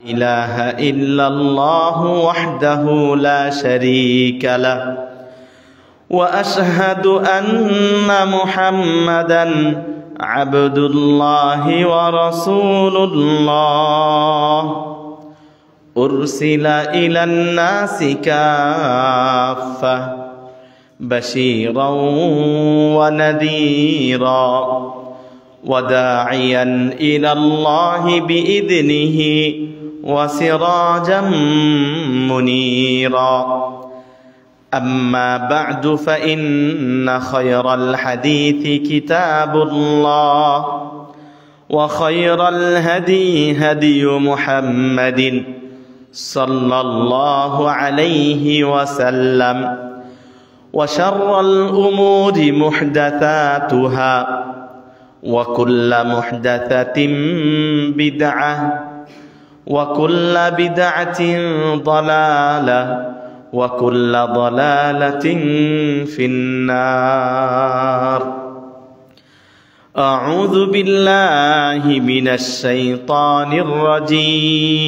إله إلا الله وحده لا شريك له وأشهد أن محمدا عبد الله ورسول الله أرسل إلى الناس كافة بشيرا ونذيرا وداعيا إلى الله بإذنه وسراجا منيرا أما بعد فإن خير الحديث كتاب الله وخير الهدي هدي محمد صلى الله عليه وسلم وشر الأمور محدثاتها وكل محدثة بدعة وكل بدعة ضلالة وكل ضلالة في النار. أعوذ بالله من الشيطان الرجيم.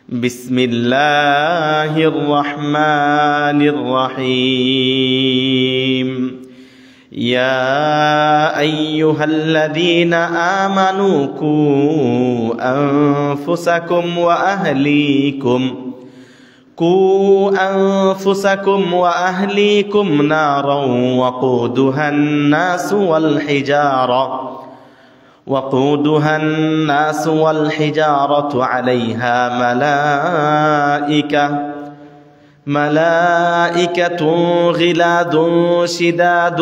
بسم الله الرحمن الرحيم. يا أيها الذين آمنوا قوا أنفسكم وأهليكم نارا وقودها الناس والحجارة عليها ملائكة غلاد شداد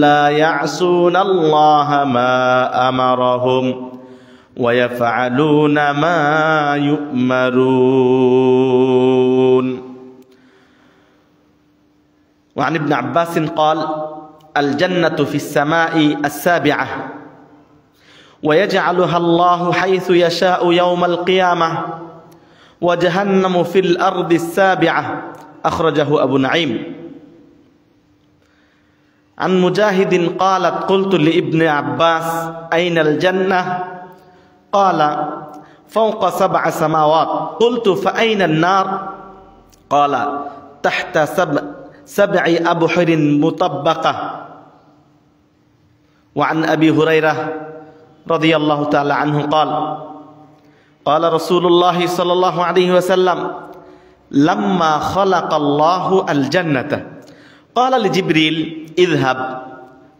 لا يعصون الله ما أمرهم ويفعلون ما يؤمرون. وعن ابن عباس قال: الجنة في السماء السابعة ويجعلها الله حيث يشاء يوم القيامة وجهنم في الأرض السابعة. أخرجه أبو نعيم. عن مجاهد قالت: قلت لابن عباس: أين الجنة؟ قال: فوق 7 سماوات. قلت: فأين النار؟ قال: تحت 7 أبحر مطبقة. وعن أبي هريرة رضي الله تعالى عنه قال: قال رسول الله صلى الله عليه وسلم: لما خلق الله الجنة قال لجبريل: اذهب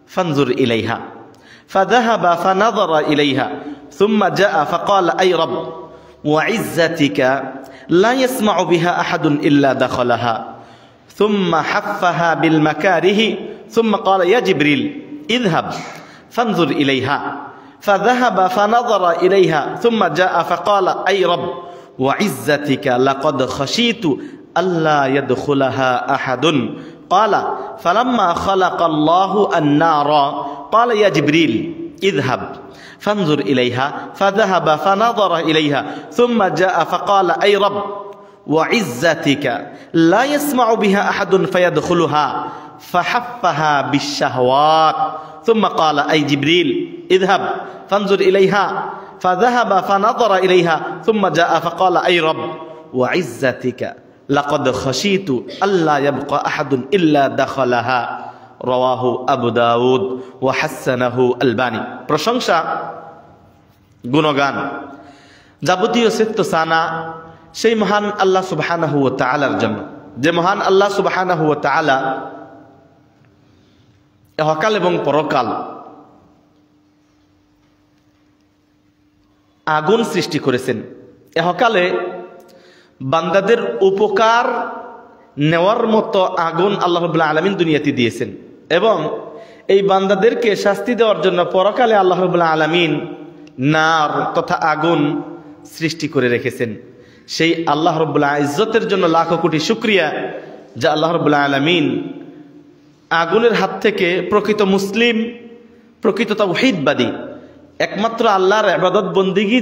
فانظر إليها. فذهب فنظر إليها ثم جاء فقال: أي رب وعزتك لا يسمع بها أحد إلا دخلها. ثم حفها بالمكاره ثم قال: يا جبريل اذهب فانظر إليها. فذهب فنظر إليها ثم جاء فقال: أي رب وعزتك لقد خشيت ألا يدخلها أحد. قال: فلما خلق الله النار قال: يا جبريل اذهب فانظر إليها. فذهب فنظر إليها ثم جاء فقال: أي رب وعزتك لا يسمع بها أحد فيدخلها. فحفها بالشهوات ثم قال: أي جبريل اذهب فانظر إليها. فذهب فنظر إليها ثم جاء فقال: أي رب وعزتك لقد خشيت ألا يبقى أحد إلا دخلها. রওয়াহু আবু দাউদ ওয়া হাসানাহু আলবানী। প্রশংসা, গুণগান, যাবতীয় সিফাত-সানা সেই মহান আল্লাহ সুবহানাহু ওয়া তাআলার জন্য, যে মহান আল্লাহ সুবহানাহু ওয়া তাআলা ইহকাল এবং পরকাল আগুন সৃষ্টি করেছেন। ইহকালে বান্দাদের উপকার নেওয়ার মতো আগুন আল্লাহ রাব্বুল আলামিন দুনিয়াতে দিয়েছেন এবং এই বান্দাদেরকে শাস্তি দেওয়ার জন্য পরকালে আল্লাহ রাব্বুল আলামিন নার তথা আগুন সৃষ্টি করে রেখেছেন। সেই আল্লাহ রাব্বুল ইজ্জতের জন্য লাখো কোটি শুকরিয়া যে আল্লাহ রাব্বুল আলামিন আগুনের হাত থেকে প্রকৃত মুসলিম, প্রকৃত তাওহীদবাদী, একমাত্র আল্লাহর ইবাদত বন্দেগী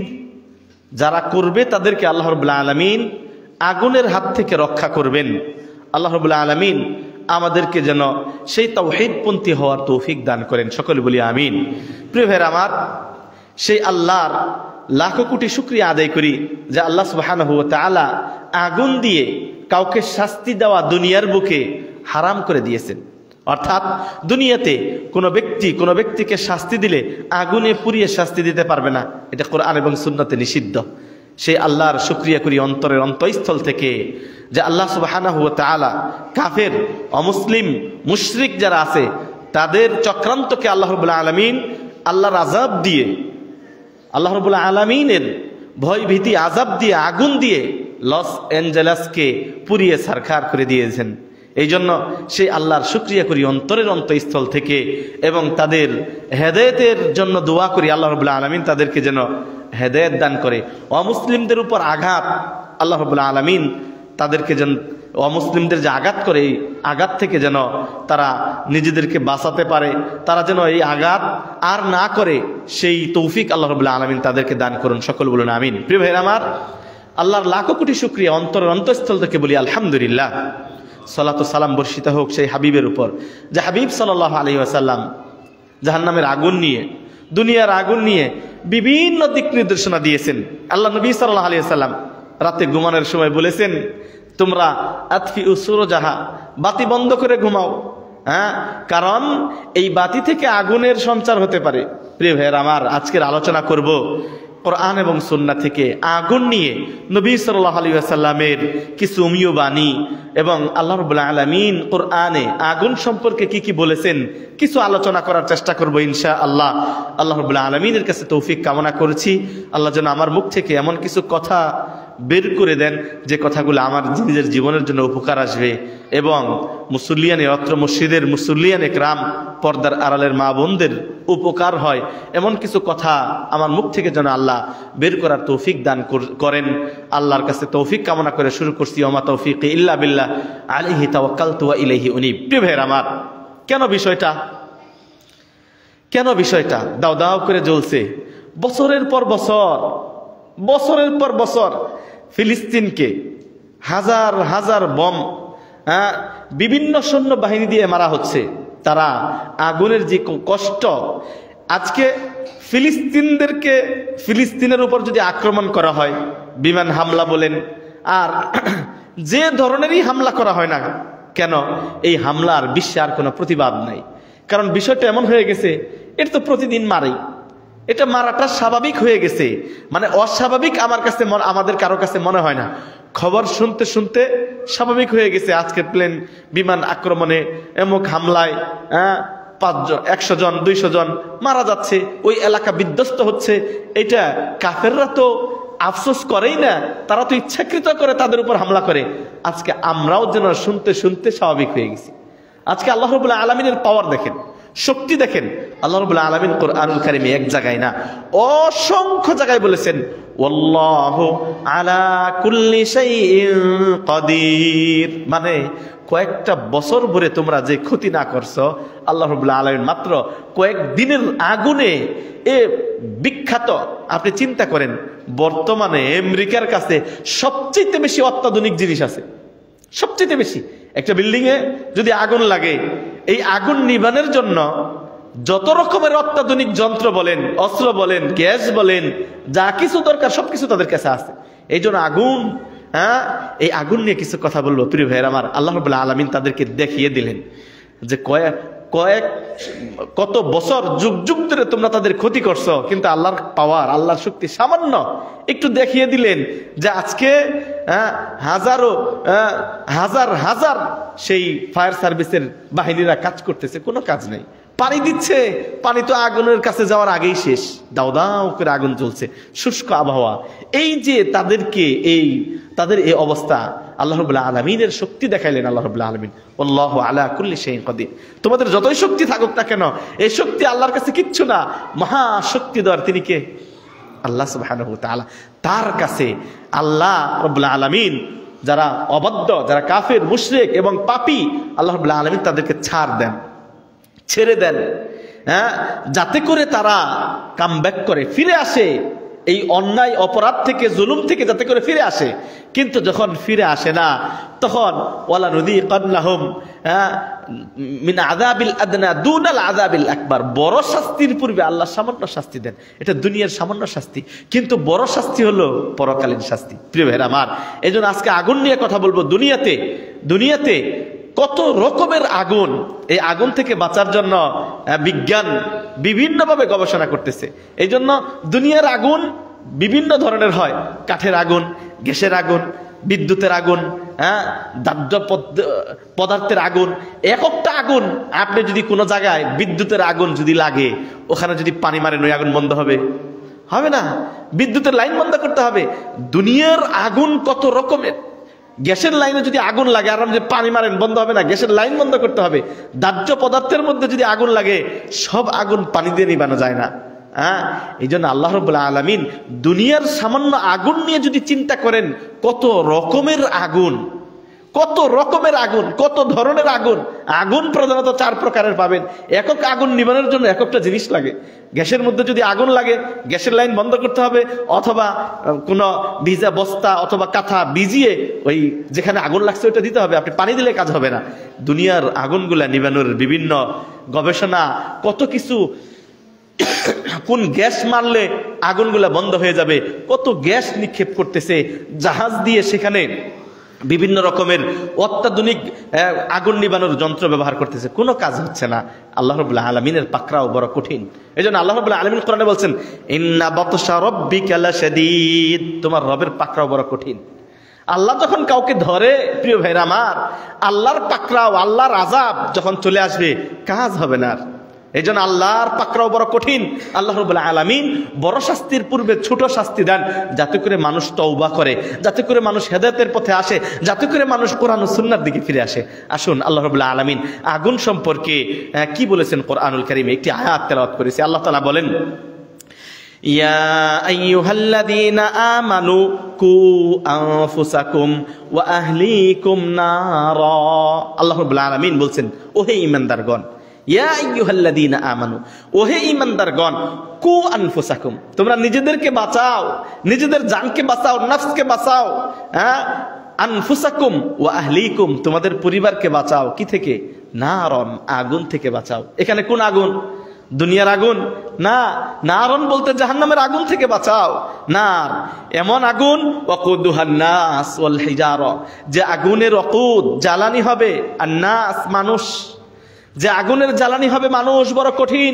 যারা করবে তাদেরকে আল্লাহ রাব্বুল আলামিন আগুনের হাত থেকে রক্ষা করবেন। আল্লাহ রাব্বুল আলামিন আমাদেরকে যেন সেই তাওহীদপন্থী হওয়ার তৌফিক দান করেন, সকলে বলি আমিন। প্রিয় ভাইরা আমার, সেই আল্লাহর লাখো কোটি শুকরিয়া আদায় করি যে আল্লাহ সুবহানাহু ওয়া তাআলা আগুন দিয়ে কাউকে শাস্তি দেওয়া দুনিয়ার বুকে হারাম করে দিয়েছেন। অর্থাৎ দুনিয়াতে কোনো ব্যক্তিকে শাস্তি দিলে আগুনে পুড়িয়ে শাস্তি দিতে পারবে না, এটা কোরআন এবং সুন্নাতে নিষিদ্ধ। সেই আল্লাহর শুকরিয়া করি অন্তরের অন্তঃস্থল থেকে যে আল্লাহ সুবহানাহু ওয়া তাআলা কাফের, অমুসলিম, মুশরিক যারা আছে তাদের চক্রান্তকে আল্লাহ রাব্বুল আলামিন আল্লাহর আযাব দিয়ে, আল্লাহ রাব্বুল আলামিনের ভয় ভীতি আযাব দিয়ে, আগুন দিয়ে লস অ্যাঞ্জেলেসকে পুড়িয়ে ছারখার করে দিয়েছেন। এই জন্য সেই আল্লাহর শুকরিয়া করি অন্তরের অন্তঃস্থল থেকে এবং তাদের হেদায়েতের জন্য দোয়া করি আল্লাহ রাব্বুল আলামিন তাদেরকে যেন হেদায়েত দান করে। অমুসলিমদের উপর আঘাত আল্লাহ রাব্বুল আলামিন তাদেরকে যেন, অমুসলিমদের যে আঘাত করে এই আঘাত থেকে যেন তারা নিজেদেরকে বাঁচাতে পারে, তারা যেন এই আঘাত আর না করে সেই তৌফিক আল্লাহ রাব্বুল আলামিন তাদেরকে দান করুন, সকল বলুন আমিন। প্রিয় ভাইরা আমার, আল্লাহর লাখো কোটি শুকরিয়া অন্তরের অন্তঃস্থল থেকে বলি আলহামদুলিল্লাহ। সালাতু সালাম বর্ষিত হোক সেই হাবিবের উপর যে হাবিব সাল্লাল্লাহু আলাইহি ওয়াসাল্লাম জাহান্নামের আগুন নিয়ে, দুনিয়ার আগুন নিয়ে বিভিন্ন দিক নির্দেশনা দিয়েছেন। আল্লাহ নবী সাল্লাল্লাহু আলাইহি ওয়াসাল্লাম রাতে ঘুমানোর সময় বলেছেন, তোমরা আতফিউ সুরজাহা, বাতি বন্ধ করে ঘুমাও, কারণ এই বাতি থেকে আগুনের সঞ্চার হতে পারে। প্রিয় ভাইয়েরা আমার, আজকের আলোচনা করব কোরআন এবং সুন্নাহ থেকে আগুন নিয়ে নবী সাল্লাল্লাহু আলাইহি ওয়াসাল্লামের কিছু উমিয় বাণী এবং আল্লাহ রাব্বুল আলামিন কোরআনে আগুন সম্পর্কে কি কি বলেছেন কিছু আলোচনা করার চেষ্টা করব ইনশাআল্লাহ। আল্লাহ রাব্বুল আলামিনের কাছে তৌফিক কামনা করছি, আল্লাহ যেন আমার মুখ থেকে এমন কিছু কথা বের করে দেন যে কথাগুলো আমার নিজের জীবনের জন্য উপকার আসবে এবং মুসল্লিয়ানে অত্র মসজিদের মুসল্লিয়ানে کرام, পর্দার আড়ালের মা বোনদের উপকার হয় এমন কিছু কথা আমার মুখ থেকে যেন আল্লাহ বের করার তৌফিক দান করেন। আল্লাহর কাছে তৌফিক কামনা করে শুরু করছি। ওমা তৌফিকি ইল্লা বিল্লাহ আলাইহি তাওয়াক্কালতু ওয়া ইলাইহি উনীব। প্রিয় ভাইরা আমার, কেন বিষয়টা দাও দাও করে জ্বলছে? বছরের পর বছর ফিলিস্তিনকে হাজার হাজার বম বিভিন্ন সৈন্য বাহিনী দিয়ে মারা হচ্ছে। তারা আগুনের যে কষ্ট, আজকে ফিলিস্তিনের উপর যদি আক্রমণ করা হয়, বিমান হামলা বলেন আর যে ধরনেরই হামলা করা হয় না কেন, এই হামলার বিশ্বে আর কোনো প্রতিবাদ নাই। কারণ বিষয়টা এমন হয়ে গেছে, এটা তো প্রতিদিন মারেই, এটা মারাটা স্বাভাবিক হয়ে গেছে। মানে অস্বাভাবিক আমাদের কারো কাছে মনে হয় না। খবর শুনতে শুনতে স্বাভাবিক হয়ে গেছে। আজকে প্লেন বিমান আক্রমণে, এমক হামলায় 5 জন, 100 জন, 200 জন মারা যাচ্ছে, ওই এলাকা বিধ্বস্ত হচ্ছে। এটা কাফেররা তো আফসোস করেই না, তারা তো ইচ্ছাকৃত করে তাদের উপর হামলা করে। আজকে আমরাও যেন শুনতে শুনতে স্বাভাবিক হয়ে গেছি। আজকে আল্লাহ রাব্বুল আলামিনের পাওয়ার দেখেন, শক্তি দেখেন। আল্লাহ রাব্বুল আলামিন কোরআনুল কারীমে এক জায়গায় না, অসংখ্য জায়গায় বলেছেন ওয়াল্লাহু আলা কুল্লি শাইইন কাদির। মানে কয়েকটা বছর ধরে তোমরা যে ক্ষতি না করছো, আল্লাহ রাব্বুল আলামিন মাত্র কয়েক দিনের আগুনে বিখ্যাত। আপনি চিন্তা করেন, বর্তমানে আমেরিকার কাছে সবচেয়ে বেশি অত্যাধুনিক জিনিস আছে, সবচেয়ে বেশি। একটা বিল্ডিং এ যদি আগুন লাগে, এই আগুন নিভানোর জন্য যত রকমের অত্যাধুনিক যন্ত্র বলেন, অস্ত্র বলেন, গ্যাস বলেন, যা কিছু দরকার সবকিছু তাদের কাছে আছে। এই জন্য আগুন, এই আগুন নিয়ে কিছু কথা বলবো। প্রিয় ভাইয়ের আমার, আল্লাহ রাব্বুল আলামিন তাদেরকে দেখিয়ে দিলেন যে কত বছর যুগ যুগ ধরে তোমরা তাদের ক্ষতি করছো, কিন্তু আল্লাহর পাওয়ার, আল্লাহর শক্তি সামান্য একটু দেখিয়ে দিলেন যে আজকে হাজার সেই ফায়ার সার্ভিসের বাহিনীরা কাজ করতেছে, কোনো কাজ নেই। পানি দিচ্ছে, পানি তো আগুনের কাছে যাওয়ার আগেই শেষ, দাও দাও করে আগুন জ্বলছে, শুষ্ক আবহাওয়া। এই যে তাদের এই অবস্থা, আল্লাহ রাব্বুল আলামিনের শক্তি দেখাইলেন আল্লাহ রাব্বুল আলামিন। আল্লাহু আলা কুল্লি শাইইন কাদির। তোমাদের যতই শক্তি থাকুক না কেন, এই শক্তি আল্লাহর কাছে কিচ্ছু না। মহা শক্তিধর তিনি কে? আল্লাহ সুবহানাহু ওয়া তাআলা। তার কাছে আল্লাহ রাব্বুল আলামিন যারা অবাধ্য, যারা কাফের, মুশরিক এবং পাপী, আল্লাহ রাব্বুল আলামিন তাদেরকে ছেড়ে দেন, যাতে করে তারা কামব্যাক করে, ফিরে আসে, এই অন্যায় অপরাধ থেকে, জুলুম থেকে যাতে করে ফিরে আসে। কিন্তু যখন ফিরে আসে না, তখন ওয়ালা নুযীকান্নাহুম মিন আযাবিল আদনা দুনাল আযাবিল আকবার, বড় শাস্তির পূর্বে আল্লাহ সামান্য শাস্তি দেন। এটা দুনিয়ার সামান্য শাস্তি, কিন্তু বড় শাস্তি হলো পরকালীন শাস্তি। প্রিয় ভাইরা আমার, এইজন্য আজকে আগুন নিয়ে কথা বলবো। দুনিয়াতে কত রকমের আগুন, এই আগুন থেকে বাঁচার জন্য বিজ্ঞান বিভিন্নভাবে গবেষণা করতেছে। এই জন্য দুনিয়ার আগুন বিভিন্ন ধরনের হয়, কাঠের আগুন, গ্যাসের আগুন, বিদ্যুতের আগুন, দাহ্য পদার্থের আগুন। একটা আগুন আপনি যদি কোনো জায়গায় বিদ্যুতের আগুন যদি লাগে, ওখানে যদি পানি মারেন ওই আগুন বন্ধ হবে? হবে না, বিদ্যুতের লাইন বন্ধ করতে হবে। দুনিয়ার আগুন কত রকমের। গ্যাসের লাইনে যদি আগুন লাগে আর যে পানি মারেন বন্ধ হবে না, গ্যাসের লাইন বন্ধ করতে হবে। দাহ্য পদার্থের মধ্যে যদি আগুন লাগে, সব আগুন পানি দিয়ে নিবানো যায় না। এই জন্য আল্লাহ রাব্বুল আলামিন দুনিয়ার সামান্য আগুন নিয়ে যদি চিন্তা করেন, কত রকমের আগুন, কত রকমের আগুন, কত ধরনের আগুন। আগুন প্রধানত 4 প্রকারের পাবেন। একক আগুন নিবানোর জন্য একটা জিনিস লাগে। গ্যাসের মধ্যে যদি আগুন লাগে, গ্যাসের লাইন বন্ধ করতে হবে, অথবা কোনো ভিজা বস্তা অথবা কাঁথা ভিজিয়ে ওই যেখানে আগুন লাগছে ওইটা দিতে হবে। আপনি পানি দিলে কাজ হবে না। দুনিয়ার আগুনগুলা নিবানোর বিভিন্ন গবেষণা, কত কিছু, কোন গ্যাস মারলে আগুনগুলা বন্ধ হয়ে যাবে, কত গ্যাস নিক্ষেপ করতেছে জাহাজ দিয়ে, সেখানে বিভিন্ন রকমের অত্যাধুনিক আগুন নিবানোর যন্ত্র ব্যবহার করতেছে, কোনো কাজ হচ্ছে না। আল্লাহ রাব্বুল আলামিনের পাকড়াও বড় কঠিন। এজন্য আল্লাহ রাব্বুল আলামিন কোরআনে বলছেন, ইন্না বাতশা রাব্বিকা লাশাদীদ, তোমার রবের পাকড়াও বড় কঠিন। আল্লাহ যখন কাউকে ধরে, প্রিয় ভাইরা আমার, আল্লাহর পাকড়াও, আল্লাহর আযাব যখন চলে আসবে, কাজ হবে না। এই জন্য আল্লাহর পাকড়াও বড় কঠিন। আল্লাহ রাব্বুল আলামিন বড় শাস্তির পূর্বে ছোট শাস্তি দেন, যাতে করে মানুষ তওবা করে, যাতে করে মানুষ হেদায়েতের পথে আসে, যাতে করে মানুষ কোরআন ও সুন্নাহর দিকে ফিরে আসে। আসুন আল্লাহ রাব্বুল আলামিন আগুন সম্পর্কে কি বলেছেন কোরআনুল কারীমে, একটি আয়াত তেলাওয়াত করেছি। আল্লাহ তাআলা বলেন, ইয়া আইয়ুহাল্লাযীনা আমানু কু আনফুসাকুম ওয়া আহলিকুম নারা। আল্লাহ রাব্বুল আলামিন বলছেন, ওহে ঈমানদারগণ, ইয়া আইয়ুহাল্লাযীনা আমানু, ওহে ঈমানদারগণ, কু আনফুসাকুম, তোমরা নিজেদেরকে বাঁচাও, নিজেদের জানকে বাঁচাও, নফসকে বাঁচাও। আনফুসাকুম ওয়া আহলিকুম, তোমাদের পরিবারকে বাঁচাও। কি থেকে? নারন, আগুন থেকে বাঁচাও। এখানে কোন আগুন? দুনিয়ার আগুন না, নারন বলতে জাহান্নামের আগুন থেকে বাঁচাও। নার এমন আগুন, ওয়াকুদুহান নাস ওয়াল হিজারা, যে আগুনের ওয়াকুদ জ্বালানি হবে, আর নাস মানুষ, যে আগুনের জ্বালানি হবে মানুষ, বড় কঠিন।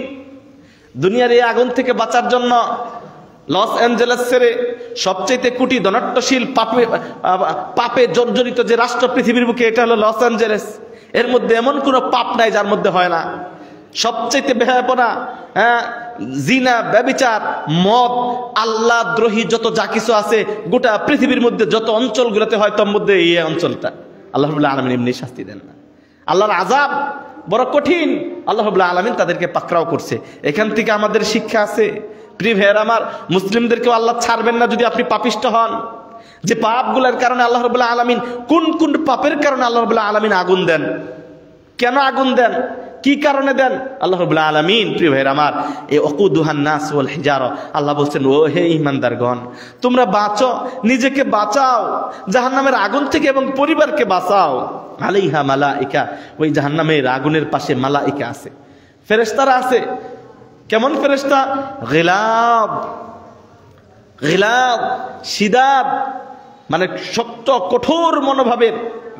দুনিয়ার এই আগুন থেকে বাঁচার জন্য লস অ্যাঞ্জেলেসের সবচেয়ে কোটি ধনাঢ্যশীল পাপে জর্জরিত যে রাষ্ট্র পৃথিবীর বুকে, এটা হলো লস অ্যাঞ্জেলেস। এর মধ্যে এমন কোনো পাপ নাই যার মধ্যে হয় না। সবচেয়ে বেহায়াপনা, জিনা, ব্যভিচার, মদ, আল্লাহ দ্রোহী যত যা কিছু আছে গোটা পৃথিবীর মধ্যে যত অঞ্চলগুলোতে হয়, তার মধ্যে এই অঞ্চলটা। আল্লাহ রাব্বুল আলামিন এমনি শাস্তি দেন না। আল্লাহর আযাব বড় কঠিন। আল্লাহ রাব্বুল আলামিন তাদেরকে পাকড়াও করছে। এখান থেকে আমাদের শিক্ষা আছে, প্রিয় ভাইয়ের আমার, মুসলিমদেরকেও আল্লাহ ছাড়বেন না যদি আপনি পাপিষ্ট হন। যে পাপগুলোর কারণে আল্লাহ রাব্বুল আলামিন, কোন কোন পাপের কারণে আল্লাহ রাব্বুল আলামিন আগুন দেন, কেন আগুন দেন, কি কারণে দেন? আল্লাহ রাব্বুল আলামিন, প্রিয় ভাইয়ের আমার, এই ওয়াকুদুহান নাস ওয়াল হিজারা, আল্লাহ বলছেন, ও হে ঈমানদারগণ, তোমরা বাঁচো, নিজেকে বাঁচাও জাহান্নামের আগুন থেকে এবং পরিবারকে বাঁচাও। আলাইহা মালাইকা, ওই জাহান্নামের আগুনের পাশে মালাইকা আছে, ফেরেশতারা আছে। কেমন ফেরেশতা? গিলাব, গিলাব শিদাব, মানে শক্ত কঠোর মনোভাবের।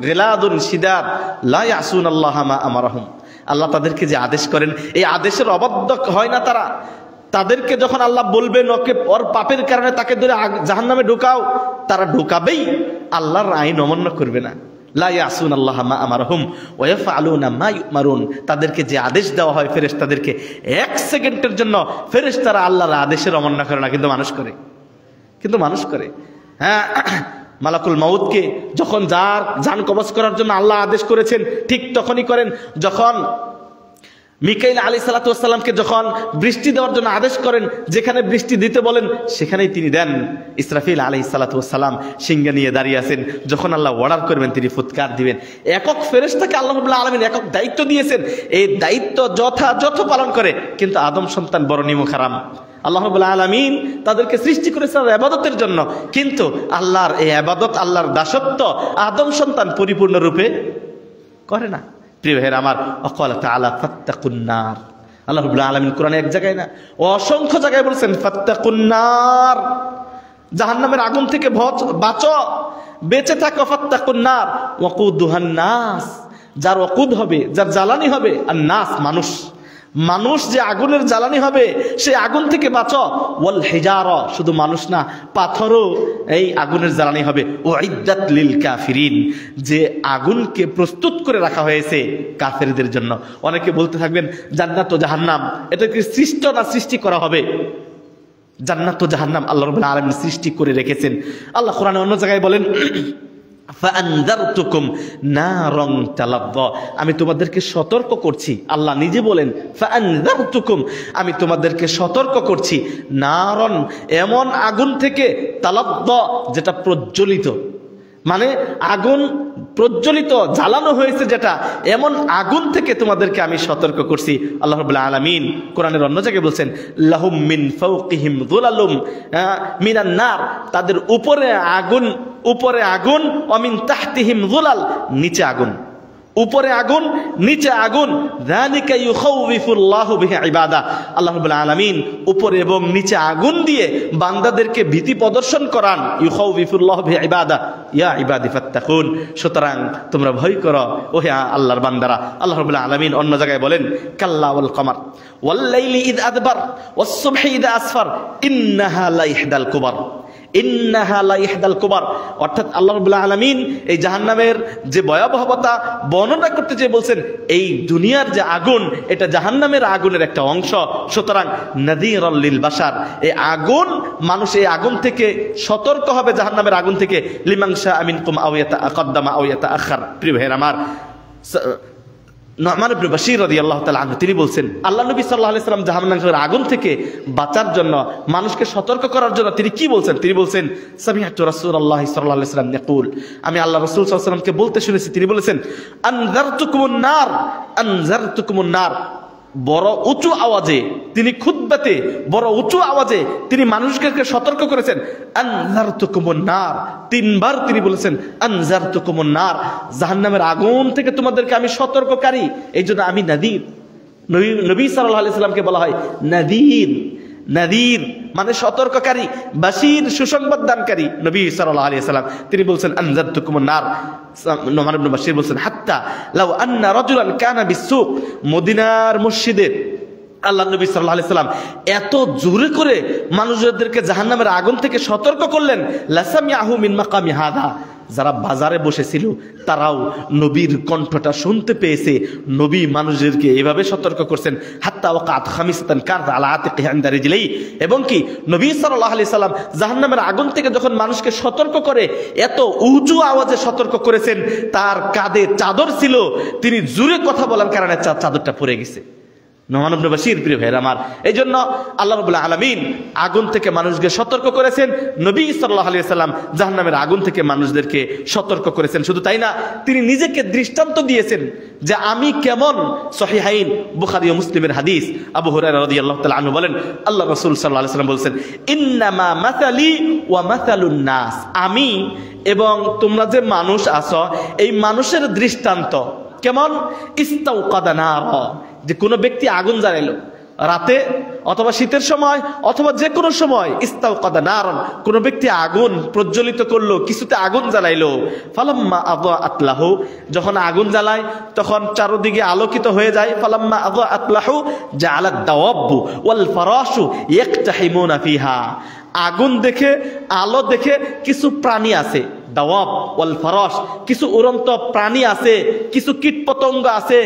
গিলাদুন শিদাব লা ইয়াসুনাল্লাহ মা আমারহুম, আল্লাহ তাদেরকে যে আদেশ করেন এই আদেশের অবাধ্য হয় না তারা। তাদেরকে যখন আল্লাহ বলবেন ওকে ওর পাপের কারণে তাকে ধরে জাহান্নামে ঢুকাও, তারা ঢুকাবেই, আল্লাহর আইন অমান্য করবে না। লা ইয়াসুনাল্লাহ মা আমারহুম ওয়া ইয়াফআলুনা মা ইউমারুন, তাদেরকে যে আদেশ দেওয়া হয় ফেরেশতাদেরকে, 1 সেকেন্ডের জন্য ফেরেশতারা আল্লাহর আদেশের অমান্য করে না, কিন্তু মানুষ করে, কিন্তু মানুষ করে। হ্যাঁ, মালাকুল মাউতকে যখন যার জান কবজ করার জন্য আল্লাহ আদেশ করেছেন, ঠিক তখনই করেন যখন মিকাইল আলাইহিস সালাতু ওয়াস সালামকে যখন বৃষ্টি দেওয়ার জন্য আদেশ করেন, যেখানে বৃষ্টি দিতে বলেন সেখানেই তিনি দেন। ইসরাফিল আলাইহিস সালাতু ওয়াস সালাম সিংহা নিয়ে দাঁড়িয়ে আছেন, যখন আল্লাহ অর্ডার করবেন তিনি ফুৎকার দিবেন। একক ফেরেশতাকে আল্লাহ রাব্বুল আলামিন একক দায়িত্ব দিয়েছেন, এই দায়িত্ব যথাযথ পালন করে। কিন্তু আদম সন্তান বড় নিমুখ হারাম। আল্লাহ রাব্বুল আলামিন তাদেরকে সৃষ্টি করেছেন ইবাদতের জন্য, কিন্তু আল্লাহর এই ইবাদত, আল্লাহর দাসত্ব আদম সন্তান পরিপূর্ণ রূপে করে না। প্রিয় ভাইয়েরা আমার, ওয়াকালা তাআলা ফাত্তাকুন নার। আল্লাহ রাব্বুল আলামিন কোরআনে এক জায়গায় না অসংখ্য জায়গায় বলেছেন ফাত্তাকুন নার, জাহান্নামের আগুন থেকে বাঁচো, বেঁচে থাকো। ফাত্তাকুন নার ওয়াকুদুহান নাস, যার ওকুদ হবে, যার জ্বালানি হবে, আর নাস মানুষ, মানুষ যে আগুনের জ্বালানি হবে সেই আগুন থেকে বাঁচো। ওয়াল হিজারা, শুধু মানুষ না, পাথরও এই আগুনের জ্বালানি হবে। উইদ্দাত লিল কাফিরিন, যে আগুনকে প্রস্তুত করে রাখা হয়েছে কাফেরদের জন্য। অনেকে বলতে থাকবেন জান্নাত ও জাহান্নাম এটা কি সৃষ্ট না সৃষ্টি করা হবে? জান্নাত ও জাহান্নাম আল্লাহ রাব্বুল আলামিন সৃষ্টি করে রেখেছেন। আল্লাহ কোরআনে অন্য জায়গায় বলেন ফাআনযারতুকুম নারান তালাযযা, আমি তোমাদেরকে সতর্ক করছি। আল্লাহ নিজে বলেন ফাআনযারতুকুম, আমি তোমাদেরকে সতর্ক করছি, নারান, এমন আগুন থেকে, তালাযযা, যেটা প্রজ্বলিত, মানে আগুন প্রজ্বলিত, জ্বালানো হয়েছে যেটা, এমন আগুন থেকে তোমাদেরকে আমি সতর্ক করছি। আল্লাহ রাব্বুল আলামিন কোরআনের অন্য জায়গায় বলছেন লাহুম মিন ফাওকিহিম যুলালুম মিনান নার, তাদের উপরে আগুন, উপরে আগুন, ওয়া মিন তাহতিহিম যুলাল, নিচে আগুন, উপরে আগুন নিচে আগুন। যালিকা ইউখাউযিফুল্লাহু বিহি ইবাদা, আল্লাহ রাব্বুল আলামিন উপরে এবং নিচে আগুন দিয়ে বান্দাদেরকে ভীতি প্রদর্শন করান। ইউখাউযিফুল্লাহু বিহি ইবাদা ইয়া ইবাদি ফাত্তাকুন, সুতরাং তোমরা ভয় করো ও হে আল্লাহর বান্দারা। আল্লাহ রাব্বুল আলামিন অন্য জায়গায় বলেন কাল্লা ওয়াল কমার ওয়াল লাইলি ইয আদবার ওয়াস সুবহি ইযা আসফার ইন্নাহা লা ইহদাল কুবার, ইন্নাহা লা ইহদাল কুবার, অর্থাৎ আল্লাহ রাব্বুল আলামিন এই জাহান্নামের যে ভয়াবহতা বর্ণনা করতে যে বলছেন এই দুনিয়ার যে আগুন এটা জাহান্নামের আগুনের একটা অংশ। সুতরাং নাযীরাল লিল বাশার, এই আগুন, মানুষ এই আগুন থেকে সতর্ক হবে, জাহান্নামের আগুন থেকে। লিমান শাআ মিনকুম আও ইয়াতাকাদ্দামা আও ইয়াতাআখার। প্রিয় ভাইয়েরা আমার, নু'মান ইবনে বাশীর রাদিয়াল্লাহু তাআলা আনহু তিনি বলছেন আল্লাহ নবী সাল্লাল্লাহু আলাইহি সাল্লাম জাহান্নামের আগুন থেকে বাঁচার জন্য, মানুষকে সতর্ক করার জন্য তিনি কি বলছেন? তিনি বলছেন সামি'তু রাসূলুল্লাহ সাল্লাল্লাহু আলাইহি সাল্লাম ইয়াকুল, আমি আল্লাহ রাসূল সাল্লাল্লাহু আলাইহি সাল্লামকে বলতে শুনেছি, তিনি বলেছেন আনজারতুকুমুন নার, আনজারতুকুমুন নার, বড় উঁচু আওয়াজে তিনি খুতবাতে বড় উঁচু আওয়াজে তিনি মানুষকে সতর্ক করেছেন। আনজারতুকুমুন নার, তিনবার তিনি বলেছেন আনজারতুকুমুন নার, জাহান্নামের আগুন থেকে তোমাদেরকে আমি সতর্ককারী। এই জন্য আমি নাযীর, নবী সাল্লাল্লাহু আলাইহি সাল্লামকে বলা হয় নাযীর। নাযীর মানে সতর্ককারী, বাশীর সুসংবাদ দানকারী। নবী সাল্লাল্লাহু আলাইহি সাল্লাম তিনি বলছেন আনজারতুকুমুন নার। নু'মান ইবনে বাশীর বলছেন হাত্তা লাউ আন্না রাজুলান কানা বিসসুক, মদিনার মসজিদে আল্লাহ নবী সাল্লাল্লাহু আলাইহি সাল্লাম এত জোরে করে মানুষদেরকে জাহান্নামের আগুন থেকে সতর্ক করলেন, লাসামিআহু মিন মাকামি হাদা, যারা বাজারে বসেছিল তারাও নবীর কণ্ঠটা শুনতে পেয়েছে। নবী মানুষদেরকে এভাবে সতর্ক করছেন হাত্তা ওয়াকাত খামিসাতান কারযা আলা আতিকিহি ইনদা রিজলিহি, এবং কি নবী সাল্লাল্লাহু আলাইহি সাল্লাম জাহান্নামের আগুন থেকে যখন মানুষকে সতর্ক করে এত উঁচু আওয়াজে সতর্ক করেছেন, তার কাঁধে চাদর ছিল, তিনি জোরে কথা বলার কারণে চাদরটা পড়ে গেছে। নু'মান ইবনে বাশীর, প্রিয় ভাইরা আমার, এই জন্য আল্লাহ রাব্বুল আলামিন আগুন থেকে মানুষকে সতর্ক করেছেন, নবী সাল্লাল্লাহু আলাইহি সাল্লাম জাহান্নামের আগুন থেকে মানুষদেরকে সতর্ক করেছেন। শুধু তাই না, তিনি নিজেকে দৃষ্টান্ত দিয়েছেন যে আমি কেমন। সহিহাইন বুখারী ও মুসলিমের হাদিস, আবু হুরায়রা রাদিয়াল্লাহু তাআলা আনহু বলেন আল্লাহ রাসূল সাল্লাল্লাহু আলাইহি সাল্লাম বলেছেন ইন্নামা মাসালি ওয়া মাসালুন নাস, আমি এবং তোমরা যে মানুষ আছো এই মানুষের দৃষ্টান্ত কেমন? ইস্তাওকাদা নারা, যে কোনো ব্যক্তি আগুন জ্বালাইলো রাতে অথবা শীতের সময় অথবা যে কোনো সময়, ইস্তাওকাদা নারান, কোনো ব্যক্তি আগুন প্রজ্বলিত করলো, কিছুতে আগুন জ্বালাইলো, ফালাম্মা আযাআত লাহু, যখন আগুন জ্বালায় তখন চারদিকে আলোকিত হয়ে যায়। ফালাম্মা আযাআত লাহু জাআলাত দাওয়াবু ওয়াল ফারাশু ইয়াকতাহিমুনা ফিহা, আগুন দেখে, আলো দেখে কিছু প্রাণী আছে, দাওয়াব ওয়াল ফারাশ, কিছু উড়ন্ত প্রাণী আছে, কিছু কীটপতঙ্গ আছে,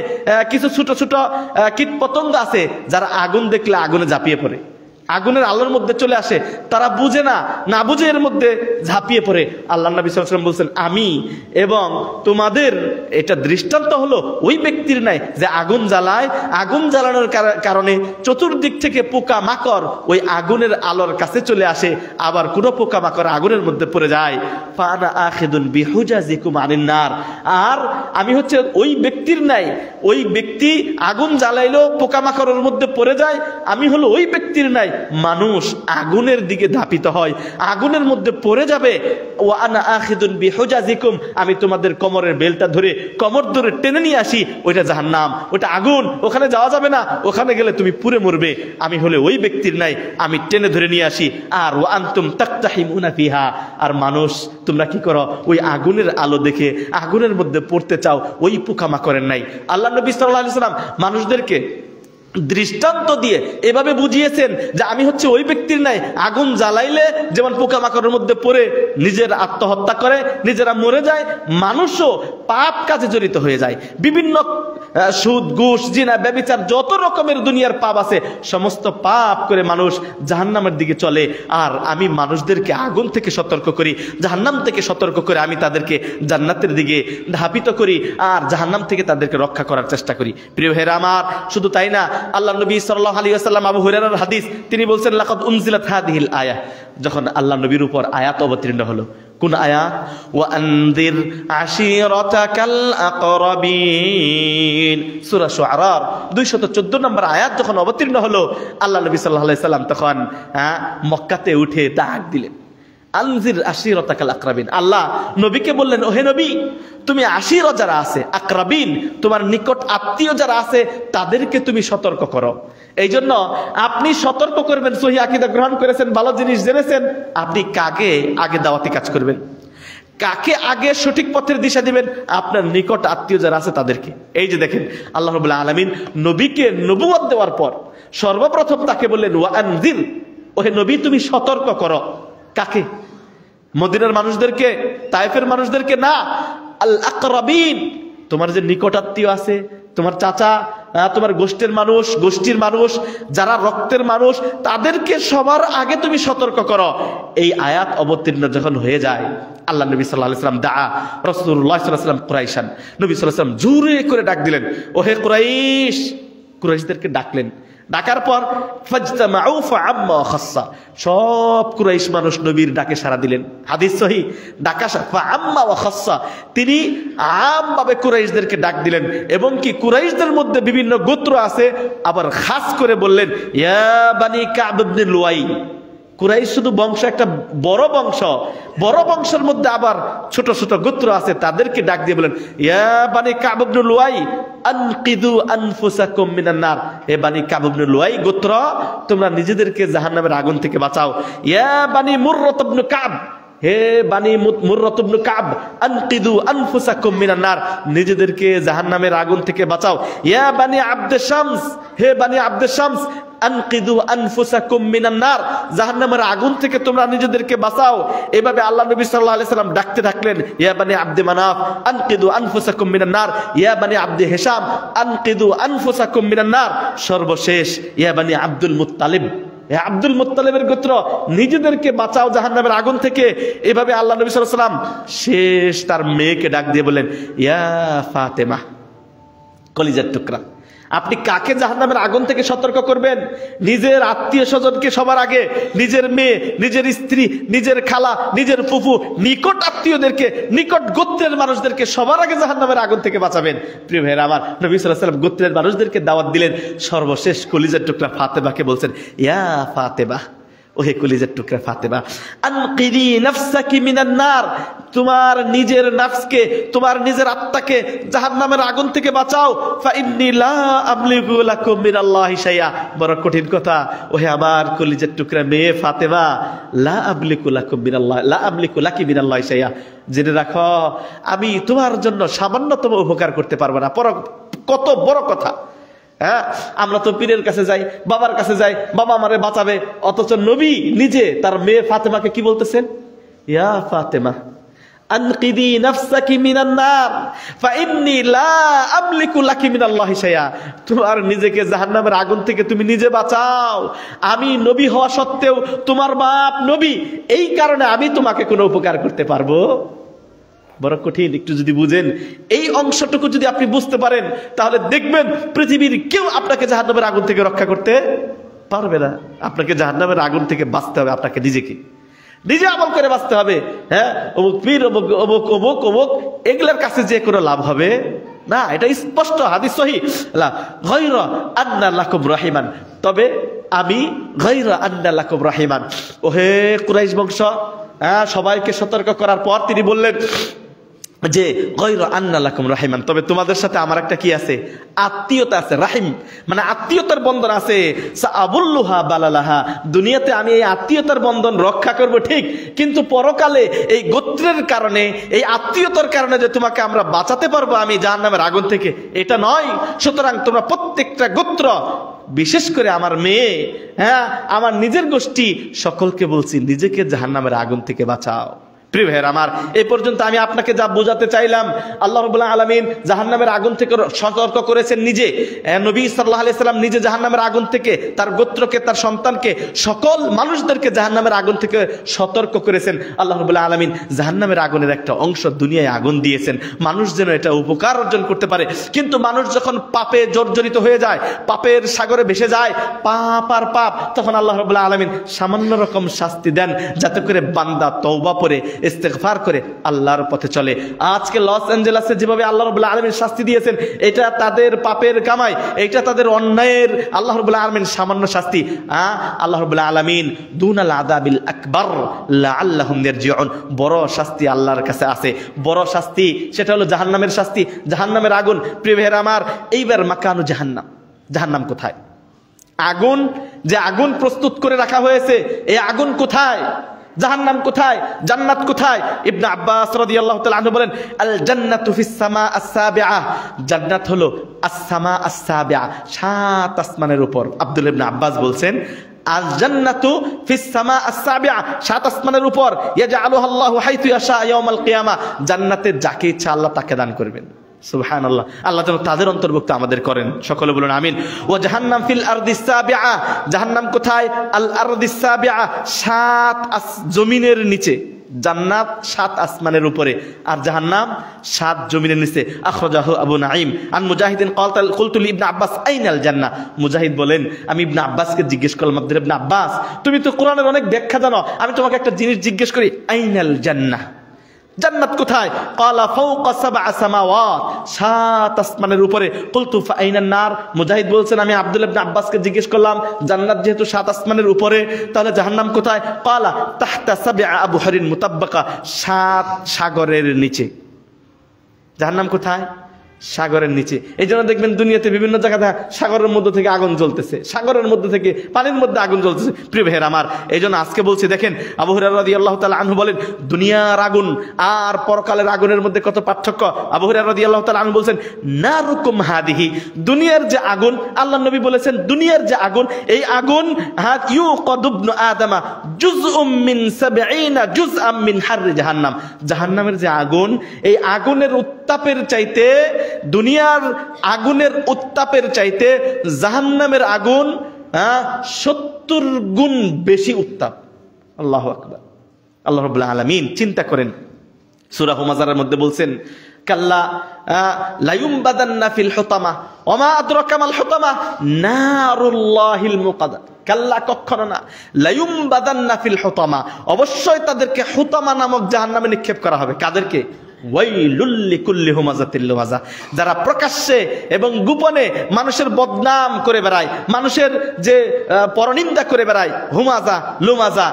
কিছু ছোট ছোট কীটপতঙ্গ আছে যারা আগুন দেখলে আগুনে ঝাঁপিয়ে পড়ে, আগুনের আলোর মধ্যে চলে আসে, তারা বুঝে না বুঝে এর মধ্যে ঝাঁপিয়ে পড়ে। আল্লাহ নবী সাল্লাল্লাহু আলাইহি ওয়াসাল্লাম বলছেন আমি এবং তোমাদের এটা দৃষ্টান্ত হলো ওই ব্যক্তির নাই যে আগুন জ্বালায়, আগুন জ্বালানোর কারণে চতুর্দিক থেকে পোকা মাকড় ওই আগুনের আলোর কাছে চলে আসে, আবার কোনো পোকা মাকড় আগুনের মধ্যে পড়ে যায়। ফানা আখিদুন বিহুজাজিকুম আনিন নার, আর আমি হচ্ছে ওই ব্যক্তির নাই, ওই ব্যক্তি আগুন জ্বালাইলো পোকা মাকড়ের মধ্যে পড়ে যায়, আমি হলো ওই ব্যক্তির নাই মানুষ আগুনের দিকে ধাপিত হয়, আগুনের মধ্যে পড়ে যাবে। ওয়া আনা আখিদুন বিহুজাজিকুম, আমি তোমাদের কোমরের বেলটা ধরে কোমর ধরে টেনে নিয়ে আসি, ওইটা জাহান্নাম, ওইটা আগুন, ওখানে যাওয়া যাবে না, ওখানে গেলে তুমি পুড়ে মরবে। আমি হলে ওই ব্যক্তির নাই, আমি টেনে ধরে নিয়ে আসি। আর ওয়া আনতুম তাকতাহিমুনা ফিহা, আর মানুষ তোমরা কি করো, ওই আগুনের আলো দেখে আগুনের মধ্যে পড়তে চাও, ওই পোকামাকড়ের নাই। আল্লাহ নবী সাল্লাল্লাহু আলাইহি ওয়াসাল্লাম মানুষদেরকে দৃষ্টান্ত দিয়ে এভাবে বুঝিয়েছেন যে আমি হচ্ছে ওই ব্যক্তির নাই, আগুন জ্বালাইলে যেমন পোকামাকড়ের মধ্যে পড়ে নিজের আত্মহত্যা করে, নিজেরা মরে যায়, মানুষও পাপ কাজে জড়িত হয়ে যায়। বিভিন্ন সুদ, ঘুষ, জিনা, ব্যভিচার, যত রকমের দুনিয়ার পাপ আছে, সমস্ত পাপ করে মানুষ জাহান্নামের দিকে চলে। আর আমি মানুষদেরকে আগুন থেকে সতর্ক করি, জাহান্নাম থেকে সতর্ক করে আমি তাদেরকে জান্নাতের দিকে ধাপিত করি আর জাহান্নাম থেকে তাদেরকে রক্ষা করার চেষ্টা করি। প্রিয় ভাইরা আমার, শুধু তাই না, আল্লাহ নবী সাল্লাল্লাহু আলাইহি ওয়াসাল্লাম, আবু হুরায়রার হাদিস, তিনি বলছেন লাকাদ উনজিলাত হাদিহিল আয়াহ, যখন আল্লাহ নবীর উপর আয়াত অবতীর্ণ হলো। কোন আয়াত? ওয়া আনদির আশিরাতাকাল আকরাবিন, সূরা শুআরা 214 নম্বর আয়াত যখন অবতীর্ণ হলো, আল্লাহ নবী সাল্লাল্লাহু আলাইহি ওয়াসাল্লাম তখন মক্কাতে উঠে ডাক দিলেন, আনজির আশিরাতাকাল আকরাবিন। আল্লাহ নবীকে বললেন, ওহে নবী, তুমি আশিরা যারা আছে, আকরাবিন তোমার নিকট আত্মীয় যারা আছে, তাদেরকে তুমি সতর্ক করো। এই জন্য আপনি সতর্ক করবেন, সহিহ আকীদা গ্রহণ করেছেন, ভালো জিনিস জেনেছেন, আপনি কাকে আগে দাওয়াতি কাজ করবেন, কাকে আগে সঠিক পথের দিশা দিবেন? আপনার নিকট আত্মীয় যারা আছে তাদেরকে। এই যে দেখেন, আল্লাহ রাব্বুল আলামিন নবীকে নবুয়ত দেওয়ার পর সর্বপ্রথম তাকে বললেন ওয়া আনজির, ওহে নবী তুমি সতর্ক করো। কাকে? মদিনার মানুষদেরকে, তায়েফের মানুষদেরকে না, আল আকরাবিন, তোমার যে নিকট আত্মীয় আছে, তোমার চাচা, তোমার গোষ্ঠীর মানুষ, যারা রক্তের মানুষ, তাদেরকে সবার আগে তুমি সতর্ক করো। এই আয়াত অবতীর্ণ যখন হয়ে যায়, আল্লাহ নবী সাল্লাল্লাহু আলাইহি ওয়াসাল্লাম দাআ রাসূলুল্লাহ সাল্লাল্লাহু আলাইহি ওয়াসাল্লাম কুরাইশান, নবী সাল্লাল্লাহু আলাইহি ওয়াসাল্লাম জোরে করে ডাক দিলেন, ওহে কুরাইশ, কুরাইশদেরকে ডাকলেন। ডাকার পর ফাজতামাউ ফাআম্মা ওয়া খাসসা, সব কুরাইশ মানুষ নবীর ডাকে সাড়া দিলেন। হাদিস সহিহ, ডাকা ফাআম্মা ওয়া খাসসা, তিনি আমভাবে কুরাইশদেরকে ডাক দিলেন। এবং কি কুরাইশদের মধ্যে বিভিন্ন গোত্র আছে, আবার খাস করে বললেন ইয়া বানি কাব ইবনে লুয়াই। কুরাইশ শুধু বংশ একটা বড় বংশ, বড় বংশের মধ্যে আবার ছোট ছোট গোত্র আছে, তাদেরকে ডাক দিয়ে বলেন ইয়া বানি কাব ইবনে লুয়াই আনকিদু আনফুসাকুম মিনান নার, হে বানি কাব ইবনে লুয়াই গোত্র, তোমরা নিজেদেরকে জাহান্নামের আগুন থেকে বাঁচাও। ইয়া বানি মুররাত ইবনে কাব, হে বানি মুররাত ইবনে কাব আনকিদু আনফুসাকুম মিনান নার, নিজেদেরকে জাহান্নামের আগুন থেকে বাঁচাও। ইয়া বানি আব্দে শামস, হে বানি আব্দে শামস আনকিদু আনফুসাকুম মিনান নার, জাহান্নামের আগুন থেকে তোমরা নিজেদেরকে বাঁচাও। এভাবে আল্লাহ নবী সাল্লাল্লাহু আলাইহি ওয়াসাল্লাম ডাকতে থাকলেন, ইয়া বানি আব্দে মানাফ আনকিদু আনফুসাকুম মিনান নার, ইয়া বানি আব্দে হিশাম আনকিদু আনফুসাকুম মিনান নার, সর্বশেষ ইয়া বানি আব্দুল মুত্তালিব, আব্দুল মুত্তালিবের গোত্র, নিজেদেরকে বাঁচাও জাহান্নামের আগুন থেকে। এভাবে আল্লাহ নবী সাল্লাল্লাহু আলাইহি ওয়াসাল্লাম শেষ তার মেয়েকে ডাক দিয়ে বলেন ইয়া ফাতেমা, কলিজার টুকরা, আপনি কাকে জাহান্নামের আগুন থেকে সতর্ক করবেন? নিজের আত্মীয় স্বজনকে সবার আগে, নিজের মেয়ে, নিজের স্ত্রী, নিজের খালা, নিজের ফুফু, নিকট আত্মীয়দেরকে, নিকট গোত্রের মানুষদেরকে সবার আগে জাহান্নামের আগুন থেকে বাঁচাবেন। প্রিয় ভাইরা আমার, নবী সাল্লাল্লাহু আলাইহি ওয়াসাল্লাম গোত্রের মানুষদেরকে দাওয়াত দিলেন। সর্বশেষ কলিজার টুকরা ফাতেমাকে বলছেন ইয়া ফাতেমা, ওহে কলিজার টুকরা ফাতেমা, আনকিদি নাফসাকি মিনান নার, তোমার নিজের নাফসকে, তোমার নিজের আত্মাকে জাহান্নামের আগুন থেকে বাঁচাও। ফা ইন্নী লা আমলিকু লাকুম মিনাল্লাহি শাইআ, বড় কঠিন কথা, ওহে আমার কলিজার টুকরা মেয়ে ফাতেমা, লা আমলিকু লাকুম মিনাল্লাহ, লা আমলিকু লাকি মিনাল্লাহি শাইআ, জেনে রাখো আমি তোমার জন্য সামান্যতম উপকার করতে পারবো না। কত বড় কথা! হ্যাঁ, আমরা তো পীরের কাছে যাই, বাবার কাছে যাই, বাবা আমারে বাঁচাবে, অথচ নবী নিজে তার মেয়ে ফাতেমাকে কি বলতেছেন? ইয়া ফাতেমা আনকিদি নাফসাকি মিনান নার ফা ইন্নী লা আমলিকু লাকি মিনাল্লাহি শাইআ, তোমার নিজেকে জাহান্নামের আগুন থেকে তুমি নিজে বাঁচাও। আমি নবী হওয়া সত্ত্বেও তোমার বাপ নবী, এই কারণে আমি তোমাকে কোনো উপকার করতে পারবো? বড় কঠিন। একটু যদি বুঝেন, এই অংশটুকু যদি আপনি বুঝতে পারেন, তাহলে দেখবেন পৃথিবীর কেউ আপনাকে জাহান্নামের আগুন থেকে রক্ষা করতে পারবে না। আপনাকে জাহান্নামের আগুন থেকে বাঁচতে হবে, আপনাকে নিজে আমল করে বাঁচতে হবে। হ্যাঁ, অমুক পীর, অমুক অমুক অমুক অমুক, এগুলোর কাছে যে কোনো লাভ হবে না, এটা স্পষ্ট হাদিস সহিহ। লা গায়রা আন্না লাকুম রাহিমান, তবে আমি গায়রা আন্না লাকুম রাহিমান, ওহে কুরাইশ বংশ, সবাইকে সতর্ক করার পর তিনি বললেন যে গায়রা আন্না লাকুম রাহিমান, তবে তোমাদের সাথে আমার একটা কি আছে, আত্মীয়তা আছে, রাহিম মানে আত্মীয়তার বন্ধন আছে। সাআবুল্লুহা বালালাহা, দুনিয়াতে আমি এই আত্মীয়তার বন্ধন রক্ষা করব ঠিক, কিন্তু পরকালে এই গোত্রের কারণে, এই আত্মীয়তার কারণে যে তোমাকে আমরা বাঁচাতে পারবো আমি জাহান্নামের আগুন থেকে, এটা নয়। সুতরাং তোমরা প্রত্যেকটা গোত্র, বিশেষ করে আমার মেয়ে, আমার নিজের গোষ্ঠী, সকলকে বলছি নিজেকে জাহান্নামের আগুন থেকে বাঁচাও। প্রিয় ভাইয়ের আমার, এই পর্যন্ত আমি আপনাকে যা বোঝাতে চাইলাম, আল্লাহ রাব্বুল আলামিন জাহান্নামের আগুন থেকে সতর্ক করেছেন নিজে। নবী সাল্লাল্লাহু আলাইহি সাল্লাম নিজে জাহান্নামের আগুন থেকে তার গোত্রকে, তার সন্তানকে, সকল মানুষদেরকে জাহান্নামের আগুন থেকে সতর্ক করেছেন। আল্লাহ রাব্বুল আলামিন জাহান্নামের আগুনের একটা অংশ দুনিয়ায় আগুন দিয়েছেন, মানুষ যেন এটা উপকার অর্জন করতে পারে। কিন্তু মানুষ যখন পাপে জর্জরিত হয়ে যায়, পাপের সাগরে ভেসে যায়, পাপ আর পাপ, তখন আল্লাহ রাব্বুল আলামিন সামান্য রকম শাস্তি দেন, যাতে করে বান্দা তওবা করে ইস্তেগফার করে আল্লাহর পথে চলে। আজকে লস অ্যাঞ্জেলেসে যেভাবে আল্লাহ রাব্বুল আলামিন শাস্তি দিয়েছেন, এটা তাদের পাপের কামাই, এটা তাদের অন্যায়ের আল্লাহ রাব্বুল আলামিন সামান্য শাস্তি। আল্লাহ রাব্বুল আলামিন দুনাল আযাবিল আকবার লাআল্লাহুম ইয়ারজিউন, বড় শাস্তি আল্লাহর কাছে আছে, বড় শাস্তি, সেটা হলো জাহান্নামের শাস্তি, জাহান্নামের আগুন। প্রিয় ভাইয়েরা আমার, এইবার মাকানু জাহান্নাম, জাহান্নাম কোথায়? আগুন, যে আগুন প্রস্তুত করে রাখা হয়েছে, এই আগুন কোথায়? জাহান্নাম কোথায়? জান্নাত কোথায়? ইবনে আব্বাস রাদিয়াল্লাহু তাআলা আনহু বলেন, আল জান্নাতু ফিস সামা আস-সাবিআ, জান্নাত হলো আস-সামা আস-সাবিআ, 7 আসমানের উপর। আব্দুল্লাহ ইবনে আব্বাস বলছেন, আল জান্নাতু ফিস সামা আস-সাবিআ, 7 আসমানের উপর, ইয়াজআলুহা আল্লাহু হাইতু ইয়াশা ইয়াউমাল কিয়ামা, জান্নাতে যাকে ইচ্ছা আল্লাহ তাকে দান করবেন। সুবহানাল্লাহ, আল্লাহ যেন তাদের অন্তর্ভুক্ত আমাদের করেন, সকলে বলুন আমিন। ওয়া জাহান্নাম ফিল আরদিস সাবিআ, জাহান্নাম কোথায়? আল আরদিস সাবিআ, 7 জমিনের নিচে। জান্নাত 7 আসমানের উপরে, আর জাহান্নাম 7 জমিনের নিচে। আখরাজাহু আবু নাঈম আন মুজাহিদিন কুলতু লি ইবনে আব্বাস আইনাল জান্নাহ, মুজাহিদ বলেন, আমি ইবনে আব্বাসকে জিজ্ঞেস করলাম, আব্দুল্লাহ ইবনে আব্বাস, তুমি তো কোরআনের অনেক ব্যাখ্যা জানো, আমি তোমাকে একটা জিনিস জিজ্ঞেস করি, আইনাল জান্নাহ, জান্নাত কোথায়? ক্বালা ফাওকা 7 সামাওয়াত, 7 আসমানের উপরে। কুলতু ফা আইনান নার, মুজাহিদ বলছেন, আমি আব্দুল্লাহ ইবনে আব্বাসকে জিজ্ঞেস করলাম, জান্নাত যেহেতু 7 আসমানের উপরে, তাহলে জাহান্নাম কোথায়? ক্বালা তাহতা 7 আবহারিন মুতাব্বাকা, 7 সাগরের নিচে। জাহান্নাম কোথায়? সাগরের নিচে। এই জন্য দেখবেন দুনিয়াতে বিভিন্ন জায়গায় সাগরের মধ্যে থেকে আগুন জ্বলতেছে, সাগরের মধ্যে থেকে পানির মধ্যে আগুন জ্বলতেছে। প্রিয় ভাইয়ের আমার, এই জন্য আজকে বলছি, দেখেন আবু হুরায়রা রাদিয়াল্লাহু তাআলা আনহু বলেন, দুনিয়ার আগুন আর পরকালের আগুনের মধ্যে কত পার্থক্য। আবু হুরায়রা রাদিয়াল্লাহু তাআলা আনহু বলছেন, নারুকুম হাদিহি, দুনিয়ার যে আগুন, আল্লাহ নবী বলেছেন দুনিয়ার যে আগুন, এই আগুন ইউকাদু ইবনু আদামা জুজউম মিন 70 জুজআম মিন হাররি জাহান্নাম, জাহান্নামের যে আগুন, এই আগুনের উত্তাপের চাইতে, দুনিয়ার আগুনের উত্তাপের চাইতে জাহান্নামের আগুন 70 গুণ বেশি উত্তাপ। আল্লাহু আকবার। আল্লাহ রাব্বুল আলামিন চিন্তা করেন, সূরা হুমাযার মধ্যে বলছেন, কাল্লা লায়ুমবাদান্না ফিল হুতামা ওয়া মা আদরাকা মাল হুতামা নারুল্লাহিল মুকাদ্দাস, কাল্লা কখনো না, লায়ুমবাদান্না ফিল হুতামা, অবশ্যই তাদেরকে হুতামা নামক জাহান্নামে নিক্ষেপ করা হবে। কাদেরকে? ওয়াইলুল লিকুল্লি হুমাযাতিল লুমাযা, যারা প্রকাশ্যে এবং গোপনে মানুষের বদনাম করে বেড়ায়, মানুষের যে পরনিন্দা করে বেড়ায়, হুমাযা লুমাযা,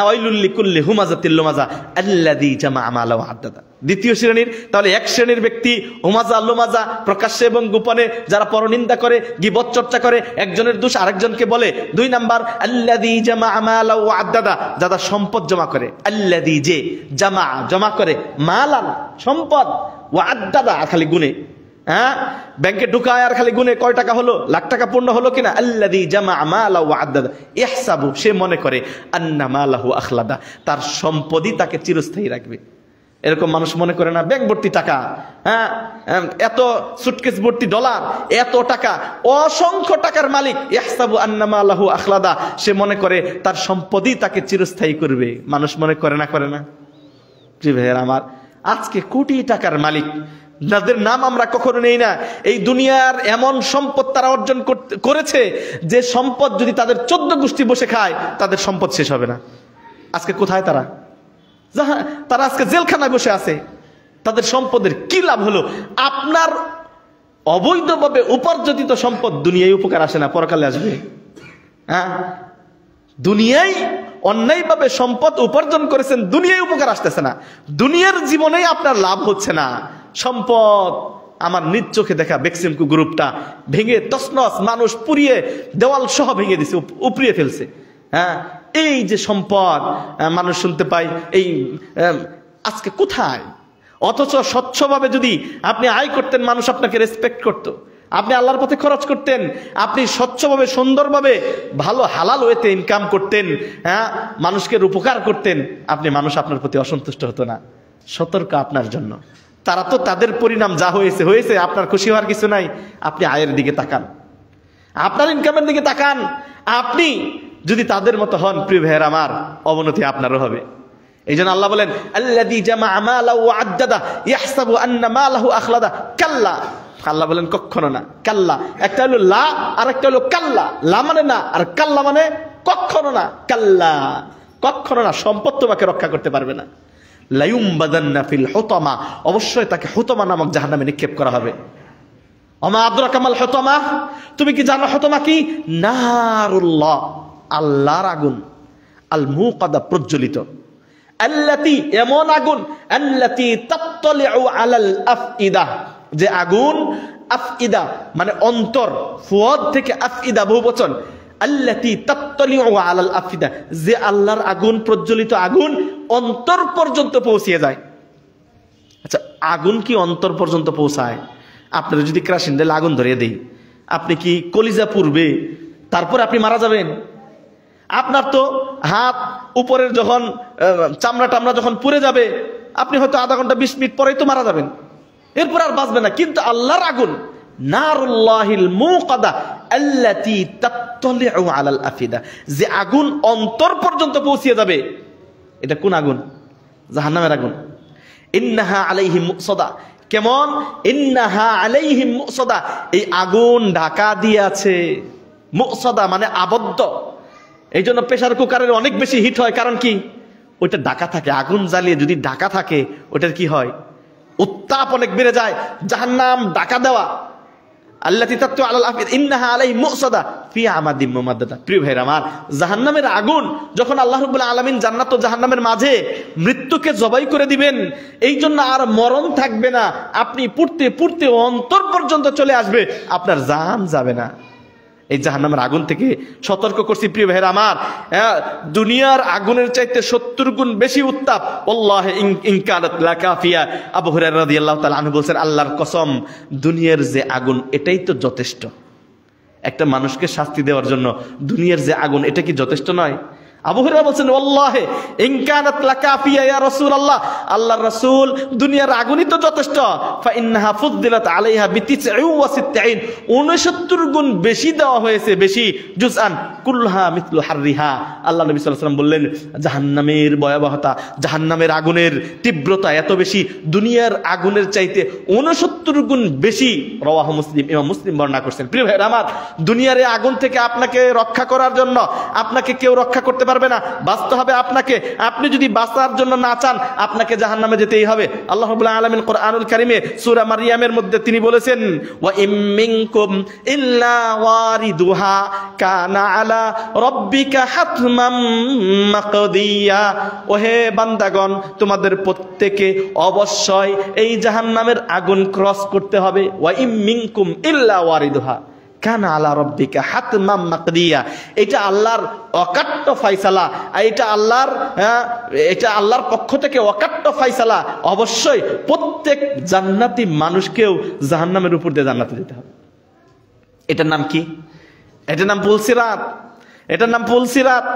ওয়াইলুল লিকুল্লি হুমাযাতিল লুমাযা আল্লাযী জামাআ মালা ওয়া আদ্দাদা। দ্বিতীয় শ্রেণীর, তাহলে এক শ্রেণীর ব্যক্তি হুমাযা লুমাযা, প্রকাশ্যে এবং গোপনে যারা পরনিন্দা করে, গীবত চর্চা করে, একজনের দোষ আরেকজনকে বলে। 2 নাম্বার, আল্লাযী জামাআ মালা ওয়া আদ্দাদা, যারা সম্পদ জমা করে, আল্লাযী যে জামা জমা করে, মালান সম্পদ, ওয়া আদ্দাদা আর খালি গুনে, ব্যাংকে ঢুকায় আর খালি গুনে কয় টাকা হলো, লাখ টাকা পূর্ণ হলো কিনা। আল্লাযী জামাআ মালা ওয়া আদ্দাদা, ইহসাবু, সে মনে করে, আন্না মালাহু আখলাদা, তার সম্পদই তাকে চিরস্থায়ী রাখবে। এরকম মানুষ মনে করে না, ব্যাংক ভর্তি টাকা, এত সুটকেস ভর্তি ডলার, এত টাকা, অসংখ্য টাকার মালিক, ইহসাবু আন্না মালাহু আখলাদা, সে মনে করে তার সম্পদই তাকে চিরস্থায়ী করবে। মানুষ মনে করে না, করে না? জি ভাইয়ের আমার, আজকে কোটি টাকার মালিক, যাদের নাম আমরা কখনো নেই না, এই দুনিয়ার এমন সম্পদ তারা অর্জন করেছে, যে সম্পদ যদি তাদের 14 গোষ্ঠী বসে খায়, তাদের সম্পদ শেষ হবে না। আজকে কোথায় তারা? তারা আজকে জেলখানায় বসে আছে। তাদের সম্পদের কি লাভ হলো? আপনার অবৈধভাবে উপার্জিত সম্পদ দুনিয়ায় উপকার আসে না, পরকালে আসবে। হ্যাঁ, দুনিয়ায় অন্যায়ভাবে সম্পদ উপার্জন করেছেন, দুনিয়ায় উপকার আসতেছে না, দুনিয়ার জীবনেই আপনার লাভ হচ্ছে না। সম্পদ আমার নিজ চোখে দেখা বেক্সিমকো গ্রুপটা ভেঙে তছনছ, মানুষ পুড়িয়ে দেওয়াল সহ ভেঙে দিছে, উপড়িয়ে ফেলছে। হ্যাঁ, এই যে সম্পদ মানুষ শুনতে পাই, এই আজকে কোথায়? অথচ স্বচ্ছভাবে যদি আপনি আয় করতেন, মানুষ আপনাকে রেসপেক্ট করতো, আপনি আল্লাহর পথে খরচ করতেন, আপনি স্বচ্ছভাবে সুন্দরভাবে ভালো হালাল ওয়েতে ইনকাম করতেন, হ্যাঁ, মানুষকে উপকার করতেন, মানুষ আপনার প্রতি অসন্তুষ্ট হতো না। সতর্ক আপনার জন্য। তারা তো তাদের পরিণাম যা হয়েছে হয়েছে, আপনার খুশি হওয়ার কিছু নাই। আপনি আয়ের দিকে তাকান, আপনার ইনকামের দিকে তাকান। আপনি যদি তাদের মতো হন, প্রিয় ভাইয়ের আমার, অবনতি আপনারও হবে। এই জন্য আল্লাহ বলেন, আল্লাযী জামাআ মালাহু ওয়া আদ্দাদা ইয়াহসাবু আন্না মালাহু আখলাদা। কাল্লা, আল্লাহ বলেন কখনো না। কাল্লা, একটা হলো লা আর একটা হলো কাল্লা। লা মানে না, আর কাল্লা মানে কখনো না। কাল্লা, কখনো না, সম্পদ তোমাকে রক্ষা করতে পারবে না। লায়ুমবাদান্না ফিল হুতামা, অবশ্যই তাকে হুতামা নামক জাহান্নামে নিক্ষেপ করা হবে। ওমা আদরাকা মাল হুতামা, তুমি কি জানো হুতামা কি? নারুল্লাহ, আল্লাহর আগুন, আল মুকাদা, প্রজ্বলিত। আল্লাতী, এমন আগুন, আল্লাতী তাত্তালিউ আলাল আফইদা, যে আগুন, আফইদা মানে অন্তর, ফুয়াদ থেকে আফইদা বহুবচন। আল্লাতী তাত্তালিউ আলাল আফইদা, যে আল্লাহর আগুন, প্রজ্বলিত আগুন অন্তর পর্যন্ত পৌঁছিয়ে যায়। আচ্ছা, আগুন কি অন্তর পর্যন্ত পৌঁছায়? আপনার যদি কেরোসিন ঢেলে আগুন ধরিয়ে দেই, আপনি কি কলিজা পুড়বে, তারপর আপনি মারা যাবেন? আপনার তো হাত উপরের যখন চামড়া টামড়া যখন পুড়ে যাবে, আপনি হয়তো আধা ঘন্টা 20 মিনিট পরেই তো মারা যাবেন, এরপর আর বাঁচবে না। কিন্তু আল্লাহর আগুন, নারুল্লাহিল মুকাদা আল্লাতী তাত্তালিউ আলাল আফিদা, যে আগুন অন্তর পর্যন্ত পৌঁছিয়ে যাবে। এটা কোন আগুন? জাহান্নামের আগুন। ইন্নাহা আলাইহিম মুসাদা, কেমন? ইন্নাহা আলাইহিম মুসাদা, এই আগুন ঢাকা দিয়ে আছে। মুসাদা মানে আবদ্ধ। এই জন্য প্রেসার কুকারের অনেক বেশি হিট হয়, কারণ কি? ওইটা ঢাকা থাকে। আগুন জ্বালিয়ে যদি ঢাকা থাকে, ওটার কি হয়? উত্তাপ অনেক বেড়ে যায়। জাহান্নাম ঢাকা দেওয়া। আল্লাতী তাত্তালিউ আলাল আফিদা ইন্নাহা আলাইহিম মুসাদা ফি আমাদিম মুমাদ্দাদা। প্রিয় ভাইরা আমার, জাহান্নামের আগুন যখন আল্লাহ রাব্বুল আলামিন জান্নাত ও জাহান্নামের মাঝে মৃত্যুকে জবাই করে দিবেন, এই জন্য আর মরণ থাকবে না। আপনি পুড়তে পুড়তে অন্তর পর্যন্ত চলে আসবে, আপনার জান যাবে না। এই জাহান্নামের আগুন থেকে সতর্ক করছি প্রিয় ভাইরা আমার। দুনিয়ার আগুনের চাইতে 70 গুণ বেশি উত্তাপ। আল্লাহ ইন কানাত লাকাফিয়া। আবু হুরায়রা রাদিয়াল্লাহু তাআলা আনহু বলেন, আল্লাহর কসম, দুনিয়ার যে আগুন এটাই তো যথেষ্ট। একটা মানুষকে শাস্তি দেওয়ার জন্য দুনিয়ার যে আগুন, এটা কি যথেষ্ট নয়? আবু হুরায়রা বলেন, আল্লাহে ইন কানাত লাকাফিয়া ইয়া রাসূলুল্লাহ, আল্লাহর রাসূল, দুনিয়ার আগুনই তো যথেষ্ট। ফা ইন্নাহা ফুদ্দিলাত আলাইহা বি69, 69 গুণ বেশি দেওয়া হয়েছে, বেশি জুজআন কুল্লুহা মিথলু হাররিহা। আল্লাহ নবী সাল্লাল্লাহু আলাইহি ওয়াসাল্লাম বললেন, জাহান্নামের ভয়াবহতা, জাহান্নামের আগুনের তীব্রতা এত বেশি, দুনিয়ার আগুনের চাইতে 69 গুণ বেশি। রাওয়াহু মুসলিম, ইমাম মুসলিম বর্ণনা করেছেন। প্রিয় ভাইরা আমার, দুনিয়ার এই আগুন থেকে আপনাকে রক্ষা করার জন্য আপনাকে কেউ রক্ষা করতে পারবে না, বাঁচতে হবে আপনাকে। আপনি যদি বাঁচার জন্য না চান, আপনাকে জাহান্নামে যেতেই হবে। আল্লাহ রাব্বুল আলামিন কোরআনুল কারীমে সূরা মারইয়ামের মধ্যে তিনি বলেছেন, ওয়া ইম মিনকুম ইল্লা ওয়ারিদুহা কানা আলা রাব্বিকা হাতমান মাকদিয়া। ওহে বান্দাগণ, তোমাদের প্রত্যেকে অবশ্যই এই জাহান্নামের আগুন ক্রস করতে হবে। ওয়া ইম মিনকুম ইল্লা ওয়ারিদুহা কানা আলা রাব্বিকা হাতমান মাকদিয়া। এটা আল্লাহর অকাট্য ফয়সালা, এটা আল্লাহর পক্ষ থেকে অকাট্য ফয়সালা। অবশ্যই প্রত্যেক জান্নাতি মানুষকেও জাহান্নামের উপর দিয়ে জান্নাতে যেতে হবে। এটার নাম কি? এটার নাম পুলসিরাত। এটার নাম পুলসিরাত।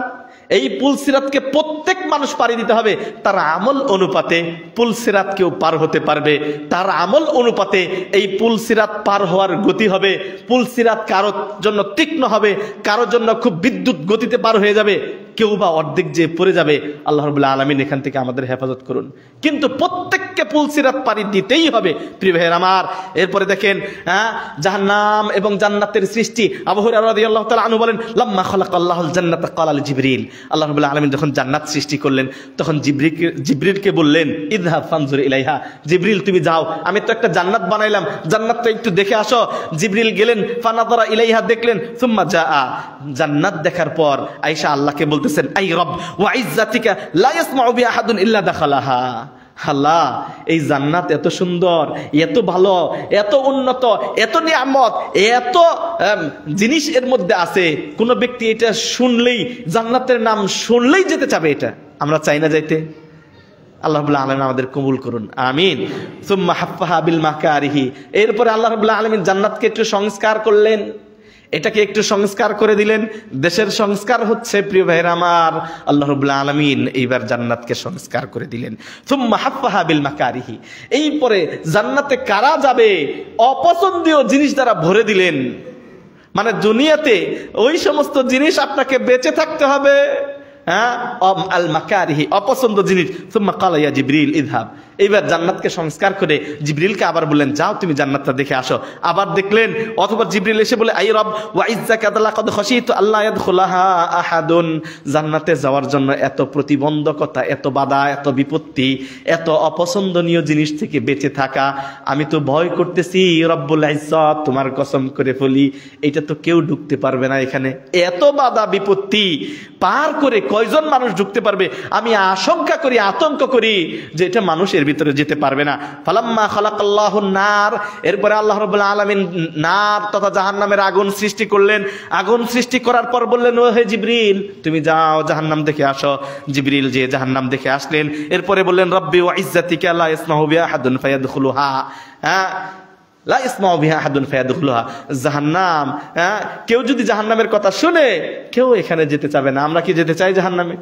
এই পুলসিরাতকে প্রত্যেক মানুষ পাড়ি দিতে হবে। তার আমল অনুপাতে পুলসিরাত কেউ পার হতে পারবে, তার আমল অনুপাতে এই পুলসিরাত পার হওয়ার গতি হবে। পুলসিরাত কারোর জন্য তীক্ষ্ণ হবে, কারোর জন্য খুব বিদ্যুৎ গতিতে পার হয়ে যাবে। কেউ বা অর্ধেক যে পড়ে যাবে। আল্লাহ রাব্বুল আলামিন এখান থেকে আমাদের হেফাজত করুন। কিন্তু প্রত্যেককে পুলসিরাত পাড়ি দিতেই হবে প্রিয় ভাইয়ের আমার। এরপরে দেখেন জাহান্নাম এবং জান্নাতের সৃষ্টি। আবু হুরায়রা রাদিয়াল্লাহু তাআলা আনহু বলেন, লাম্মা খালাকাল্লাহুল জান্নাতা ক্বালা লিজিবরিল, আল্লাহ রাব্বুল আলামিন যখন জান্নাত সৃষ্টি করলেন তখন জিবরিলকে বললেন, ইযহাব ফানজুর ইলাইহা, জিবরিল তুমি যাও, আমি তো একটা জান্নাত বানাইলাম, জান্নাতটা একটু দেখে আসো। জিবরিল গেলেন, ফানাযারা ইলাইহা, দেখলেন, সুম্মা জাআ, জান্নাত দেখার পর আয়েশা আল্লাহকে বলতেছেন, আই রব ওয়া ইজ্জাতিকা লা ইয়াসমাউ বি আহাদুন ইল্লা দাখালাহা, আল্লাহ এই জান্নাত এত সুন্দর, এত ভালো, এত উন্নত, এত নিয়ামত, এত জিনিস এর মধ্যে আছে, কোন ব্যক্তি এটা শুনলেই, জান্নাতের নাম শুনলেই যেতে চাবে। এটা আমরা চাই না যাইতে? আল্লাহ রাব্বুল আলামিন আমাদের কবুল করুন, আমিন। সুম্মা হাফফাহা বিল মাকারিহি, এরপরে আল্লাহ রাব্বুল আলামিন জান্নাতকে একটু সংস্কার করলেন, এটাকে একটু সংস্কার করে দিলেন। দেশের সংস্কার হচ্ছে প্রিয় ভাইরা আমার, আল্লাহ রাব্বুল আলামিন এইবার জান্নাতকে সংস্কার করে দিলেন। সুম্মা হাফফাহা বিল মাকারিহি, এইপরে জান্নাতে কারা যাবে অপছন্দীয় জিনিস দ্বারা ভরে দিলেন। মানে দুনিয়াতে ওই সমস্ত জিনিস আপনাকে বেঁচে থাকতে হবে, আল মাকারিহি, অপছন্দ জিনিস। সুম্মা ক্বালা ইয়া জিবরিল ইযহাব, এইবার জান্নাতকে সংস্কার করে জিবরিলকে আবার বললেন, যাও তুমি জান্নাতটা দেখে আসো। আবার দেখলেন, অথবা জিবরিল এসে বলে, আই রব ওয়া ইজ্জাকা লাকাদ খাশিতু আল্লাহ ইয়াদখুলাহা আহাদুন, জান্নাতে যাওয়ার জন্য এত প্রতিবন্ধকতা, এত বাধা, এত বিপত্তি, এত অপছন্দনীয় জিনিস থেকে বেঁচে থাকা আমি তো ভয় করতেছি রব্বুল ইজ্জত, তোমার কসম করে বলি এটা তো কেউ ঢুকতে পারবে না এখানে। এত বাধা বিপত্তি পার করে কয়জন মানুষ ঢুকতে পারবে? আমি আশঙ্কা করি, আতঙ্ক করি যে এটা মানুষের ভিতরে যেতে পারবে না। ফালাম্মা খালাকাল্লাহুন নার, এরপরে আল্লাহ রাব্বুল আলামিন নার তথা জাহান্নামের আগুন সৃষ্টি করলেন। আগুন সৃষ্টি করার পর বললেন, ও হে জিবরিল তুমি যাও জাহান্নাম দেখে আসো। জিবরিল যে জাহান্নাম দেখে আসলেন, এরপরে বললেন, রব্বি ওয়া ইজ্জাতিকা লা ইয়াসমাউ বিহা আহাদুন ফায়াদখুলুহা, লা ইয়াসমাউ বিহা আহাদুন ফায়াদখুলুহা, জাহান্নাম, কেউ যদি জাহান্নামের কথা শুনে কেউ এখানে যেতে চাবে না। আমরা কি যেতে চাই জাহান্নামে?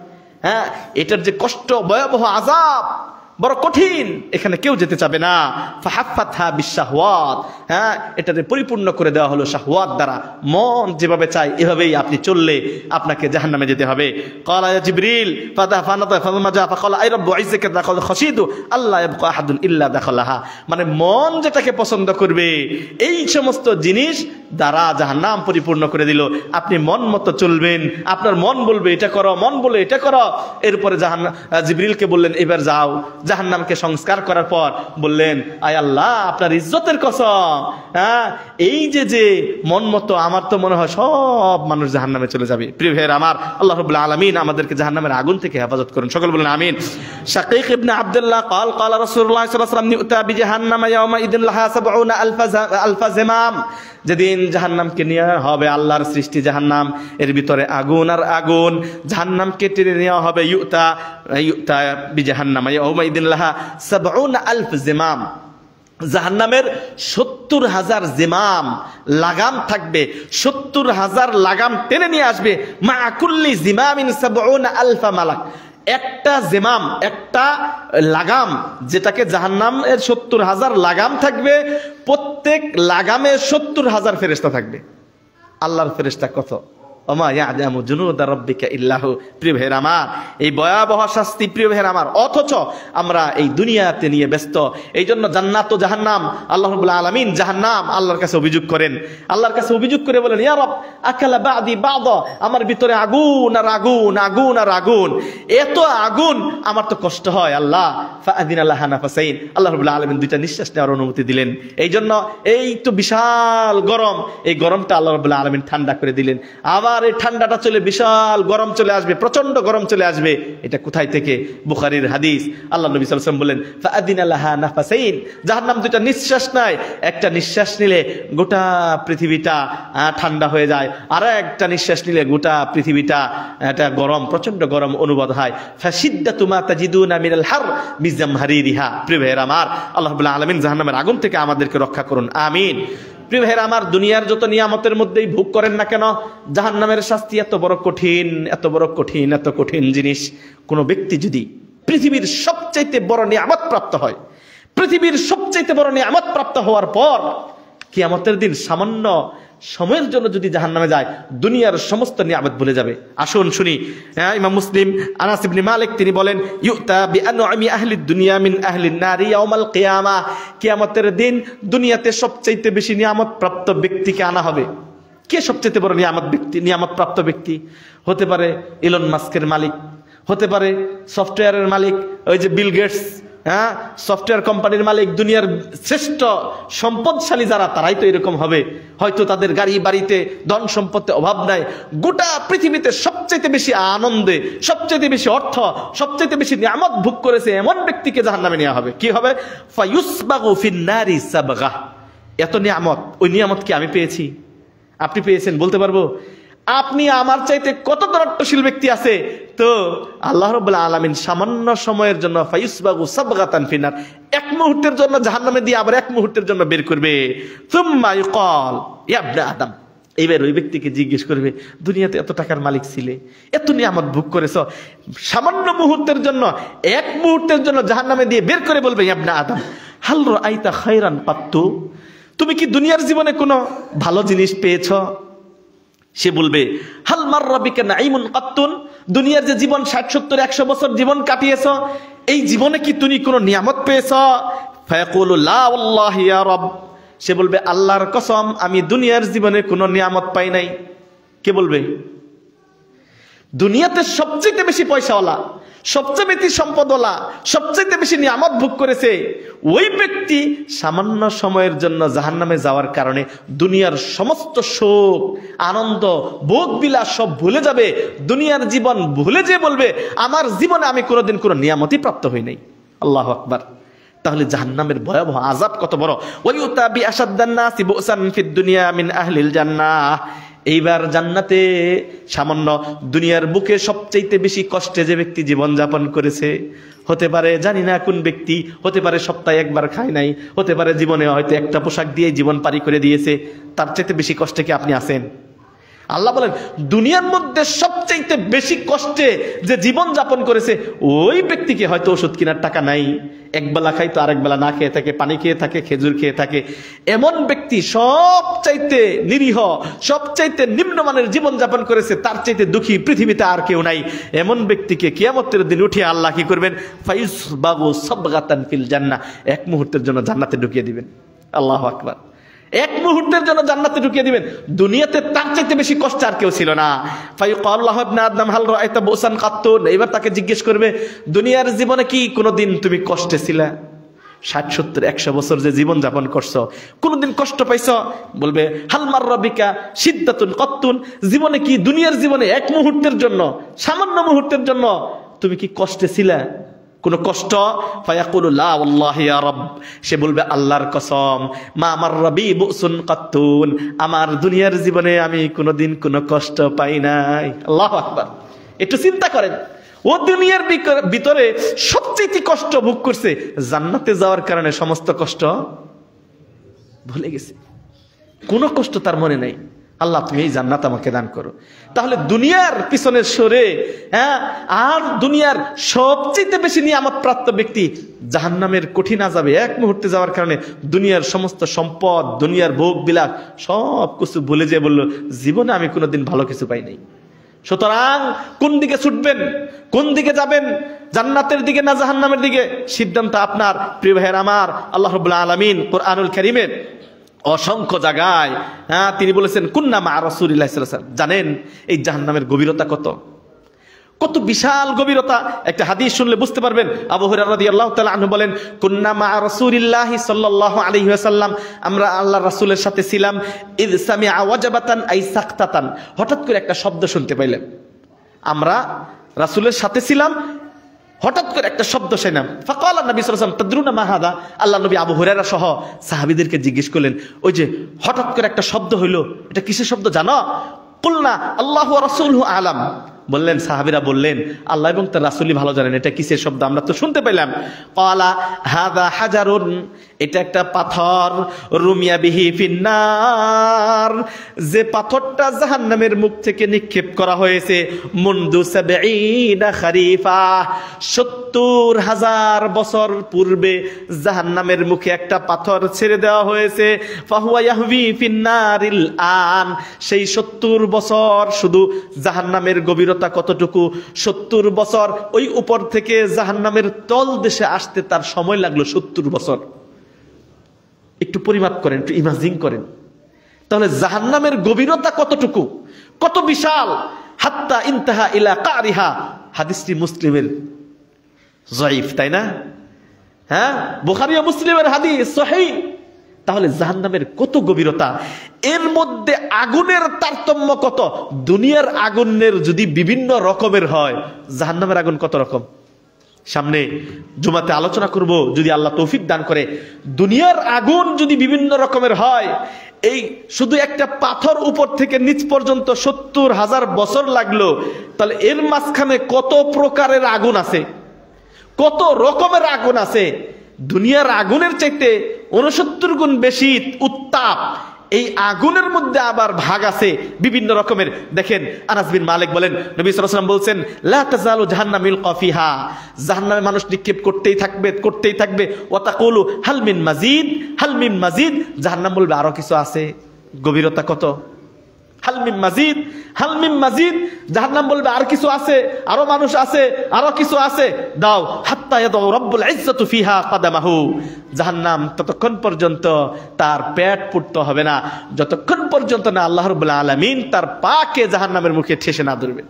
এটার যে কষ্ট, ভয়াবহ আযাব, বড় কঠিন, এখানে কেউ যেতে চাবে না। ফাহাফফাতহা বিশাহওয়াত, এটাকে পরিপূর্ণ করে দেওয়া হলো শাহওয়াত দ্বারা। মন যেভাবে চায় এভাবেই আপনি চললে আপনাকে জাহান্নামে যেতে হবে। ক্বালা ইয়া জিবরিল ফাদাফানাতা ফামা জা ফাকালা আই রাব্বু ইজ্জাকা লাকাদ খাশিতু আল্লাহ ইয়াবকা আহাদুন ইল্লা দাখালাহা, মানে মন যেটাকে পছন্দ করবে এই সমস্ত জিনিস দ্বারা জাহান্নাম পরিপূর্ণ করে দিল। আপনি মন মতো চলবেন, আপনার মন বলবে এটা করো, মন বলে এটা করো। এরপরে জিবরিলকে বললেন, এবার যাও। জাহান্নামকে সংস্কার করার পর বললেন, আয় আল্লাহ আপনার ইজ্জতের কসম, এই যে মন মতো, আমার তো মনে হয় সব মানুষ জাহান্নামে চলে যাবে। প্রিয় ভাইয়ের আমার, আল্লাহ রাব্বুল আলামিন আমাদেরকে জাহান্নামের আগুন থেকে হেফাজত করুন, সকল বলেন আমিন। শাকীক ইবনে আব্দুল্লাহ قال قال رسول الله صلى الله عليه وسلم يؤتى بجهنم يومئذ لها 70,000 زمام, যেদিন জাহান্নামকে নিয়ে হবে, আল্লাহর সৃষ্টি জাহান্নাম, এর ভিতরে আগুন আর আগুন, জাহান্নামকে টেনে নেওয়া হবে। ইউতা বিজাহান্নাম ইয়াউমাইদিন লাহা 70,000 জিমাম, জাহান্নামের 70,000 জিমাম লাগাম থাকবে, 70,000 লাগাম টেনে নিয়ে আসবে। মা কুল্লি জিমামিন 70,000 মালাক, একটা জিমাম, একটা লাগাম, যেটাকে জাহান্নামের 70,000 লাগাম থাকবে, প্রত্যেক লাগামে 70,000 ফেরেশতা থাকবে। আল্লাহর ফেরেশতা কত? ওমা ইয়া'লামু জুনুদা রাব্বিকা ইল্লাহু। প্রিয় ভাইয়ের আমার, এই ভয়াবহ শাস্তি প্রিয় ভাইয়ের আমার, অথচ আমরা এই দুনিয়াতে নিয়ে ব্যস্ত। এই জন্য জান্নাত ও জাহান্নাম, আল্লাহ রাব্বুল আলামিন জাহান্নাম আল্লাহর কাছে অভিযোগ করেন, আল্লাহর কাছে অভিযোগ করে বলেন, ইয়া রব আকালা বাদি বাদা, আমার ভিতরে আগুন আর আগুন, আগুন আর আগুন, এত আগুন, আমার তো কষ্ট হয় আল্লাহ। ফাআদিনা লাহা নাফাসাইন, আল্লাহ রাব্বুল আলামিন দুইটা নিঃশ্বাস নেওয়ার অনুমতি দিলেন। এই জন্য এই তো বিশাল গরম, এই গরমটা আল্লাহ রাব্বুল আলামিন ঠান্ডা করে দিলেন। আবার এই ঠান্ডাটা চলে বিশাল গরম চলে আসবে, প্রচন্ড গরম চলে আসবে। এটা কোথায় থেকে? বুখারীর হাদিস। আল্লাহ নবী সাল্লাল্লাহু আলাইহি ওয়াসাল্লাম বলেন, ফাআদিনা লাহা নাফাসাইন, জাহান্নাম দুইটা নিঃশ্বাস নেয়, একটা নিঃশ্বাস নিলে গোটা পৃথিবীটা ঠান্ডা হয়ে যায়, আর একটা নিঃশ্বাস নিলে গোটা পৃথিবীটা এটা গরম, প্রচন্ড গরম অনুভব হয়। ফাশিদ্দাতু মা তাজিদুনা মিনাল হার বিজামহারিরিহা। প্রিয় ভাইয়েরা আমার, আল্লাহ রাব্বুল আলামিন জাহান্নামের আগুন থেকে আমাদেরকে রক্ষা করুন, আমিন। প্রিয় ভাইয়েরা আমার, দুনিয়ার যত নিয়ামতের মধ্যেই ভোগ করেন না কেন, জাহান্নামের শাস্তি এত বড় কঠিন, এত বড় কঠিন, এত কঠিন জিনিস। কোন ব্যক্তি যদি পৃথিবীর সবচাইতে বড় নিয়ামত প্রাপ্ত হয়, পৃথিবীর সবচাইতে বড় নিয়ামত প্রাপ্ত হওয়ার পর কিয়ামতের দিন সামান্য সময়ের জন্য যদি জাহান্নামে যায় দুনিয়ার সমস্ত নিয়ামত ভুলে যাবে। আসুন শুনি, ইমাম মুসলিম আনাস ইবনে মালিক তিনি বলেন, ইউতা বিআনআমি আহলিদ দুনিয়া মিন আহলিন নারি ইয়াউমাল কিয়ামাহ, কিয়ামতের দিন দুনিয়াতে সবচেয়ে বেশি নিয়ামত প্রাপ্ত ব্যক্তিকে আনা হবে। কে সবচেয়ে বড় নিয়ামত প্রাপ্ত ব্যক্তি? হতে পারে ইলন মাস্কের মালিক, হতে পারে সফটওয়্যারের মালিক, ওই যে বিল গেটস, সফটওয়্যার কোম্পানির মালিক, দুনিয়ার শ্রেষ্ঠ সম্পদশালী যারা তারাই তো এরকম হবে। হয়তো তাদের গাড়ি বাড়িতে ধন সম্পত্তি অভাব নাই, গোটা পৃথিবীতে সবচেয়ে বেশি আনন্দে, সবচেয়ে বেশি অর্থ, সবচেয়ে বেশি নিয়ামত ভোগ করেছে এমন ব্যক্তিকে জাহান্নামে নেওয়া হবে। কি হবে? ফায়ুসবাগু ফিন-নারি সাবগা। এত নিয়ামত, ওই নিয়ামত কি আমি পেয়েছি? আপনি পেয়েছেন? বলতে পারবো? আপনি আমার চাইতে কত ধনাঢ্যশীল ব্যক্তি আছে? তো আল্লাহ রাব্বুল আলামিন সামান্য সময়ের জন্য ফায়ুসবাগু সাবগাতান ফিনার, এক মুহূর্তের জন্য জাহান্নামে দিয়ে আবার এক মুহূর্তের জন্য বের করবে। সুম্মা ইউকাল ইয়া ইবনে আদম, এইবার ওই ব্যক্তিকে জিজ্ঞেস করবে, দুনিয়াতে এত টাকার মালিক ছিলে, এত নিয়ামত ভোগ করেছো, সামান্য মুহূর্তের জন্য, এক মুহূর্তের জন্য জাহান্নামে দিয়ে বের করে বলবে, ইয়া ইবনে আদম হাল রাআইতা খায়রান কাত্তু, তুমি কি দুনিয়ার জীবনে কোনো ভালো জিনিস পেয়েছো? সে বলবে, হাল মাররা বিকা নাঈমুন কাত্তুন, দুনিয়ার যে জীবন 60 70 100 বছর জীবন কাটিয়েছো, এই জীবনে কি তুমি কোনো নিয়ামত পেয়েছো? ফায়াকুলু লা ওয়াল্লাহি ইয়া রাব, সে বলবে, আল্লাহর কসম আমি দুনিয়ার জীবনে কোনো নিয়ামত পাই নাই। কে বলবে? দুনিয়াতে সবচেয়ে বেশি পয়সাওয়ালা, সবচেয়ে বেশি সম্পদওয়ালা, সবচেয়ে বেশি নিয়ামত ভোগ করেছে ওই ব্যক্তি সামান্য সময়ের জন্য জাহান্নামে যাওয়ার কারণে দুনিয়ার সমস্ত সুখ, আনন্দ, ভোগ বিলাস সব ভুলে যাবে, দুনিয়ার জীবন ভুলে যেয়ে বলবে, আমার জীবনে আমি কোনোদিন কোনো নিয়ামতই প্রাপ্ত হই নাই। আল্লাহু আকবার। তাহলে জাহান্নামের ভয়াবহ আযাব কত বড়। ওয়ায়ুতা বিআশাদ্দান নাসি বুসান ফিদ দুনিয়া মিন আহলিল জান্নাহ, এইবার জান্নাতে সামান্য দুনিয়ার বুকে সবচাইতে বেশি কষ্টে যে ব্যক্তি জীবন যাপন করেছে, হতে পারে জানি না কোন ব্যক্তি, হতে পারে সপ্তাহে একবার খায় নাই, হতে পারে জীবনে হয়তো একটা পোশাক দিয়ে জীবন পারি করে দিয়েছে, তার চাইতে বেশি কষ্টে কি আপনি আছেন? আল্লাহ বলেন দুনিয়ার মধ্যে সবচাইতে বেশি কষ্টে যে জীবন যাপন করেছে ওই ব্যক্তিকে হয়তো ওষুধ কেনার টাকা নাই, একবেলা খাই তো আরেক বেলা না খেয়ে থাকে, পানি খেয়ে থাকে, খেজুর খেয়ে থাকে, এমন ব্যক্তি সবচাইতে নিরীহ, সবচাইতে নিম্নমানের জীবন যাপন করেছে, তার চাইতে দুঃখী পৃথিবীতে আর কেউ নাই। এমন ব্যক্তিকে কিয়ামতের দিন উঠিয়ে আল্লাহ কি করবেন? ফায়ুসবাগু সাবগাতান ফিল জান্নাহ, এক মুহূর্তের জন্য জান্নাতে ঢুকিয়ে দিবেন। আল্লাহু আকবার। এক মুহূর্তের জন্য জান্নাতে ঢুকিয়ে দিবেন। দুনিয়াতে তার চাইতে বেশি কষ্ট আর কেউ ছিল না। ফায়ুকাল লাহু ইবনে আদম হাল রাআইতা বুসান কাত্তুন, এবার তাকে জিজ্ঞেস করবে, দুনিয়ার জীবনে কি কোনোদিন তুমি কষ্টে ছিলা? 60 70 100 বছর যে জীবন যাপন করছো, কোনোদিন কষ্ট পাইছো? বলবে, হাল মাররা বিকা শিদ্দাতুন কাত্তুন, জীবনে কি, দুনিয়ার জীবনে এক মুহূর্তের জন্য, সামান্য মুহূর্তের জন্য তুমি কি কষ্টে ছিলা? কোন কষ্ট? ফায়াকুলু লা ওয়াল্লাহি ইয়া রাব, সে বলবে, আল্লাহর কসম মা মাররা বি বুসুন কাত্তুন, আমার দুনিয়ার জীবনে আমি কোনোদিন কোনো কষ্ট পাই নাই। আল্লাহু আকবার। একটু চিন্তা করেন, ও দুনিয়ার ভিতরে সবচেয়ে কষ্ট ভোগ করছে, জান্নাতে যাওয়ার কারণে সমস্ত কষ্ট ভুলে গেছে, কোনো কষ্ট তার মনে নাই। আল্লাহ তুমি এই জান্নাত আমাকে দান করো। তাহলে দুনিয়ার পিছনে সরে, আর দুনিয়ার সবচেয়ে বেশি নিয়ামত প্রাপ্ত ব্যক্তি জাহান্নামের কঠিন আযাবে এক মুহূর্তে যাওয়ার কারণে দুনিয়ার সমস্ত সম্পদ, দুনিয়ার ভোগ বিলাস সব কিছু ভুলে যেয়ে বলল, জীবনে আমি কোনোদিন ভালো কিছু পাই নাই। সুতরাং কোন দিকে ছুটবেন, কোন দিকে যাবেন, জান্নাতের দিকে না জাহান্নামের দিকে, সিদ্ধান্ত আপনার। প্রিয় ভাইয়ের আমার, আল্লাহ রাব্বুল আলামিন কুরআনুল কারীমের অসংখ্য জায়গায় তিনি বলেছেন কুন্না মা রাসূলিল্লাহ সাল্লাল্লাহু আলাইহি ওয়াসাল্লাম। জানেন এই জাহান্নামের গভীরতা কত, কত বিশাল গভীরতা। একটা হাদিস শুনলে বুঝতে পারবেন। আবু হুরায়রা রাদিয়াল্লাহু তাআলা আনহু বলেন, কুন্না মা রাসূলিল্লাহি সাল্লাল্লাহু আলাইহি ওয়াসাল্লাম, আমরা আল্লাহর রাসূলের সাথে ছিলাম, ইয সামিআ ওয়াজাবাতান আই সাকতাতান, হঠাৎ করে একটা শব্দ শুনতে পাইলেন। আমরা রাসূলের সাথে ছিলাম, হঠাৎ করে একটা শব্দ শুনলাম। ফাকালা নবী সাল্লাল্লাহু আলাইহি ওয়াসাল্লাম তাদরুনা মা হাদা, আল্লাহ নবী আবু হুরায়রা সহ সাহাবীদেরকে জিজ্ঞেস করলেন, ওই যে হঠাৎ করে একটা শব্দ হইলো, এটা কিসের শব্দ জানো? কুলনা আল্লাহু ওয়া রাসূলুহু আলাম, বললেন, সাহাবীরা বললেন, আল্লাহ এবং তার রাসূলই ভালো জানেন এটা কিসের শব্দ, আমরা তো শুনতে পেলাম। ক্বালা হাযা হাজারুন, এটা একটা পাথর, রুমিয়া বিহি ফিন্নার, যে পাথরটা জাহান্নামের মুখ থেকে নিক্ষেপ করা হয়েছে, মুনদু ৭০ খারিফা, ৭০,০০০ বছর পূর্বে জাহান্নামের মুখে একটা পাথর ছেড়ে দেওয়া হয়েছে। ফাহুয়া ইয়াহবি ফিন্নারিল আন, সেই ৭০ বছর শুধু জাহান্নামের গভীরতা কতটুকু, ৭০ বছর ওই উপর থেকে জাহান্নামের তল দেশে আসতে তার সময় লাগলো ৭০ বছর। একটু পরিমাপ করেন, একটু ইমাজিন করেন, তাহলে জাহান্নামের গভীরতা কতটুকু, কত বিশাল। হাত্তা ইনতাহা ইলা কারিহা, হাদিসটি মুসলিমের যায়িফ, তাই না? হ্যাঁ, বুখারী ও মুসলিমের হাদিস সহিহ। তাহলে জাহান্নামের কত গভীরতা, এর মধ্যে আগুনের তারতম্য কত। দুনিয়ার আগুনের যদি বিভিন্ন রকমের হয়, জাহান্নামের আগুন কত রকম, সামনে জুমাতে আলোচনা করব যদি আল্লাহ তৌফিক দান করে। দুনিয়ার আগুন যদি বিভিন্ন রকমের হয়, এই শুধু একটা পাথর উপর থেকে নিচ পর্যন্ত ৭০,০০০ বছর লাগলো, তাহলে এর মাঝখানে কত প্রকারের আগুন আছে, কত রকমের আগুন আছে। দুনিয়ার আগুনের চাইতে ৬৯ গুণ বেশি উত্তাপ। এই আগুনের মধ্যে আবার ভাগ আছে বিভিন্ন রকমের। দেখেন, আনাস বিন মালিক বলেন, নবী সাল্লাল্লাহু আলাইহি ওয়াসাল্লাম বলছেন, লা তাজালু জাহান্নামু ইলকা ফিহা, জাহান্নামে মানুষ নিক্ষেপ করতেই থাকবে, করতেই থাকবে। ওয়া তাকুলু হাল মিন মাজিদ, হাল মিন মাজিদ, জাহান্নাম বলবে আরো কিছু আছে। গভীরতা কত, হাল মিন মাজিদ, হাল মিন মাজিদ, জাহান্নাম বলবে আর কিছু আছে, আরো মানুষ আছে, আরো কিছু আছে, দাও। হাত্তা ইয়াদউ রাব্বুল ইজ্জাতু ফিহা কাদামাহু, জাহান্নাম ততক্ষণ পর্যন্ত তার পেট পুড়তে হবে না যতক্ষণ পর্যন্ত না আল্লাহ রাব্বুল আলামিন তার পাকে জাহান্নামের মুখে ঠেসে না ধরবেন।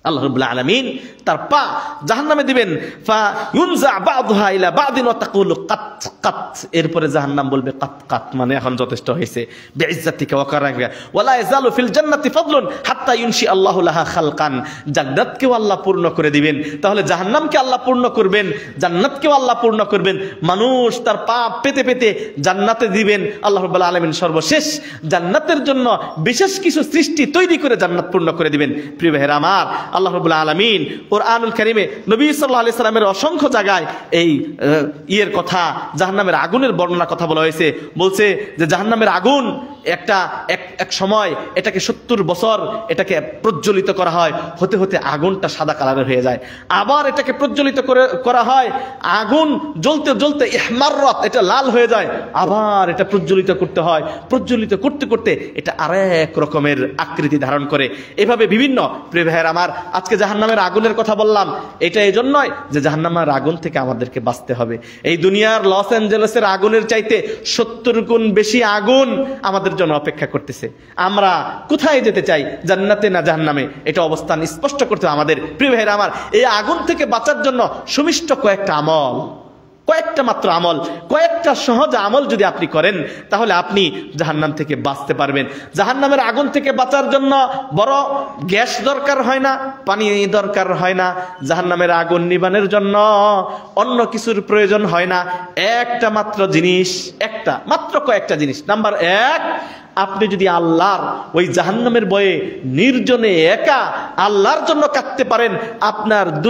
আল্লাহ রাব্বুল আলামিন তার পা জাহান্নামে দিবেন। ফা ইউনজা বাদুহা ইলা বাদিন ওয়া তাকুলু কাত কাত, এরপরে জাহান্নাম বলবে কাত কাত, মানে এখন যথেষ্ট হয়েছে। বিইজ্জাতিকা ওয়া কারামিকা ওয়ালা ইয়াজালু ফিল জান্নাতি ফাদলুন হাত্তা ইউনশি আল্লাহু লাহা খালকান, জান্নাতকেও আল্লাহ পূর্ণ করে দিবেন। তাহলে জাহান্নামকে আল্লাহ পূর্ণ করবেন, জান্নাতকেও আল্লাহ পূর্ণ করবেন। মানুষ তার পাপ পেতে পেতে জান্নাতে দিবেন। আল্লাহ রাব্বুল আলামিন সর্বশেষ জান্নাতের জন্য বিশেষ কিছু সৃষ্টি তৈরি করে জান্নাত পূর্ণ করে দিবেন। প্রিয় ভাইরা আমার, আল্লাহ রাব্বুল আলামিন কুরআনুল কারীমে নবী সাল্লাল্লাহু আলাইহি সাল্লামের অসংখ্য জায়গায় এই ইয়ের কথা, জাহান্নামের আগুনের বর্ণনার কথা বলা হয়েছে। বলছে যে জাহান্নামের আগুন এক সময় এটাকে ৭০ বছর এটাকে প্রজ্বলিত করা হয়, হতে হতে আগুনটা সাদা কালারের হয়ে যায়। আবার এটাকে প্রজ্বলিত করা হয়, আগুন জ্বলতে জ্বলতে ইহমাররাত, এটা লাল হয়ে যায়। আবার এটা প্রজ্বলিত করতে হয়, প্রজ্বলিত করতে করতে এটা আরেক রকমের আকৃতি ধারণ করে। এভাবে বিভিন্ন। প্রিয় ভাইয়ের আমার, আজকে জাহান্নামের আগুনের কথা বললাম, এটা এই জন্যই যে জাহান্নামের আগুন থেকে আমাদেরকে বাঁচতে হবে। এই দুনিয়ার লস অ্যাঞ্জেলেসের আগুনের চাইতে ৭০ গুণ বেশি আগুন আমাদের জন্য অপেক্ষা করতেছে। আমরা কোথায় যেতে চাই, জান্নাতে না জাহান্নামে, এটা অবস্থান স্পষ্ট করতে আমাদের। প্রিয় ভাইরা আমার, এই আগুন থেকে বাঁচার জন্য সুমিষ্ট কয়েকটা আমল, কয়েকটা মাত্র আমল, কয়েকটা সহজ আমল যদি আপনি করেন, তাহলে আপনি জাহান্নাম থেকে বাঁচতে পারবেন। জাহান্নামের আগুন থেকে বাঁচার জন্য বড় গ্যাস দরকার হয় না, পানি দরকার হয় না। জাহান্নামের আগুন নিবানোর জন্য অন্য কিছুর প্রয়োজন হয় না। একটা মাত্র জিনিস, একটা মাত্র কয়েকটা জিনিস। নাম্বার ১, আপনি যদি আল্লাহর ওই জাহান্নামের ভয়ে নির্জনে একা আল্লাহর জন্য কাঁদতে পারেন, আপনার দু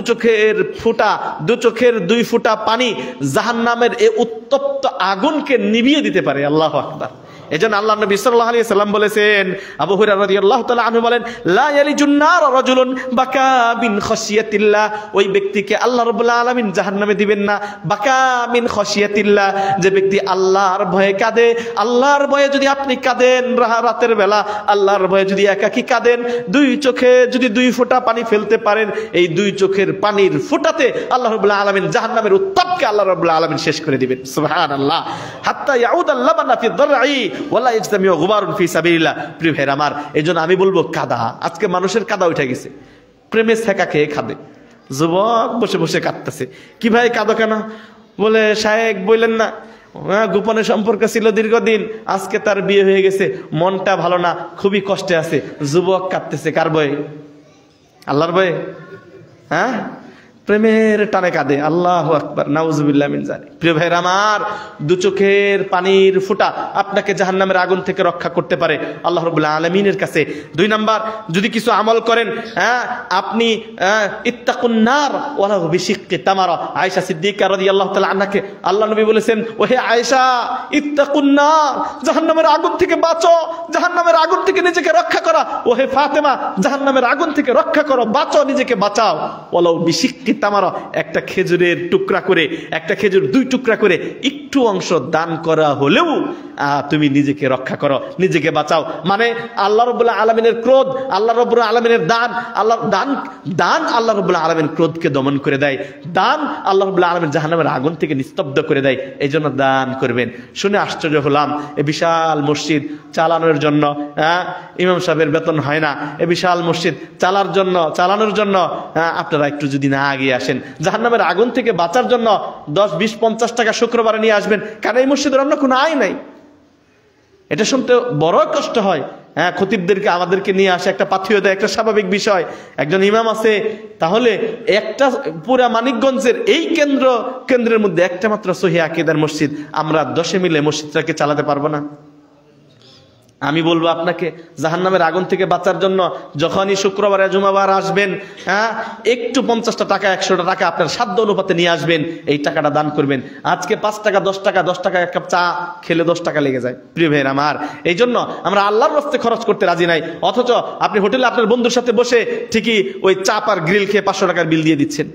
চোখের ২ ফোঁটা পানি জাহান্নামের এই উত্তপ্ত আগুনকে নিভিয়ে দিতে পারে। আল্লাহু আকবার। এজন্য আল্লাহ নবী সাল্লাল্লাহু আলাইহি সাল্লাম বলেছেন, আবু হুরায়রা রাদিয়াল্লাহু তাআলা আনহু বলেন, লা ইয়ালিজুন নার রাজুলুন বাকা মিন খাশিয়াতিল্লাহ, ওই ব্যক্তিকে আল্লাহ রাব্বুল আলামিন জাহান্নামে দিবেন না। বাকা মিন খাশিয়াতিল্লাহ, যে ব্যক্তি আল্লাহর ভয়ে কাঁদে। আল্লাহর ভয়ে যদি আপনি কাঁদেন রাতের বেলা, আল্লাহর ভয়ে যদি একাকী কাঁদেন, ২ চোখে যদি ২ ফোঁটা পানি ফেলতে পারেন, এই ২ চোখের পানির ফোঁটাতে আল্লাহ রাব্বুল আলামিন জাহান্নামের উত্তাপকে আল্লাহ রাব্বুল আলামিন শেষ করে দিবেন। সুবহানাল্লাহ। হাত্তা ইয়াউদাল লাবানা ফি দারঈ ওয়ালা ইজতামিউ গুবারুন ফি সাবিলিল্লাহ। প্রিয় ভাইরা আমার, এইজন্য আমি বলবো কাদা। আজকে মানুষের কাদা উঠে গেছে, প্রেমে ছেঁকা খেয়ে খাবে। যুবক বসে বসে কাঁদতেছে, কি ভাই কাঁদো কেন? বলে শায়েক বললেন না, গোপনে সম্পর্ক ছিল দীর্ঘদিন, আজকে তার বিয়ে হয়ে গেছে, মনটা ভালো না, খুবই কষ্টে আছে। যুবক কাঁদতেছে কার ভয়ে? আল্লাহর ভয়ে। হ্যাঁ, প্রেমের টানে কাঁদে। আল্লাহু আকবার, নাউজুবিল্লাহ মিন যালিক। প্রিয় ভাইরা আমার, দু চোখের পানির ফোঁটা আপনাকে জাহান্নামের আগুন থেকে রক্ষা করতে পারে আল্লাহ রাব্বুল আলামিনের কাছে। 2 নাম্বার, যদি কিছু আমল করেন, আপনি ইত্তাকুন নার ওয়ালাউ বিশিক্কি তামারা। আয়েশা সিদ্দিকা রাদিয়াল্লাহু তাআলা আনহাকে আল্লাহ নবী বলেছেন, ওহে আয়েশা, ইত্তাকুন নার, জাহান্নামের আগুন থেকে বাঁচো, জাহান্নামের আগুন থেকে নিজেকে রক্ষা করো। ওহে ফাতেমা, জাহান্নামের আগুন থেকে রক্ষা করো, বাঁচো, নিজেকে বাঁচাও। ওয়ালাউ বিশিক্কি তামারা, একটা খেজুরের টুকরা করে, একটা খেজুর 2 টুকরা করে একটু অংশ দান করা হলেও তুমি নিজেকে রক্ষা করো, নিজেকে বাঁচাও। মানে আল্লাহ রাব্বুল আলামিনের ক্রোধ, আল্লাহ রাব্বুল আলামিনের দান, আল্লাহর দান আল্লাহ রাব্বুল আলামিন ক্রোধকে দমন করে দেয়, দান আল্লাহ রাব্বুল আলামিন জাহান্নামের আগুন থেকে নিস্তব্ধ করে দেয়। এই জন্য দান করবেন। শুনে আশ্চর্য হলাম, এই বিশাল মসজিদ চালানোর জন্য ইমাম সাহেবের বেতন হয় না, এই বিশাল মসজিদ চালানোর জন্য আপনারা একটু যদি না আগিয়ে আসেন, জাহান্নামের আগুন থেকে বাঁচার জন্য 10, 20, 50 টাকা শুক্রবারে নিয়ে আসবেন, কারণ এই মসজিদের অন্য কোনো আয় নাই। এটা শুনতে বড় কষ্ট হয়। খতিবদেরকে আমাদেরকে নিয়ে আসে, একটা পাথিও দেয়, একটা স্বাভাবিক বিষয়। একজন ইমাম আছে, তাহলে একটা পুরা মানিকগঞ্জের এই কেন্দ্রের মধ্যে একটা মাত্র সহিহ আকীদার মসজিদ, আমরা 10 মিলে মসজিদটাকে চালাতে পারবো না? আমি বলবো আপনাকে, জাহান্নামের আগুন থেকে বাঁচার জন্য যখনই শুক্রবারে জুমাবার আসবেন, একটু 50 টাকা 100 টাকা আপনার সাধ্য অনুপাতে নিয়ে আসবেন, এই টাকাটা দান করবেন। আজকে 5 টাকা 10 টাকা এক কাপ চা খেলে 10 টাকা লেগে যায়। প্রিয় ভাইয়ের আমার, এই জন্য আমরা আল্লাহর রাস্তে খরচ করতে রাজি নাই, অথচ আপনি হোটেলে আপনার বন্ধুর সাথে বসে ঠিকই ওই চাপ আর গ্রিল খেয়ে 500 টাকার বিল দিয়ে দিচ্ছেন,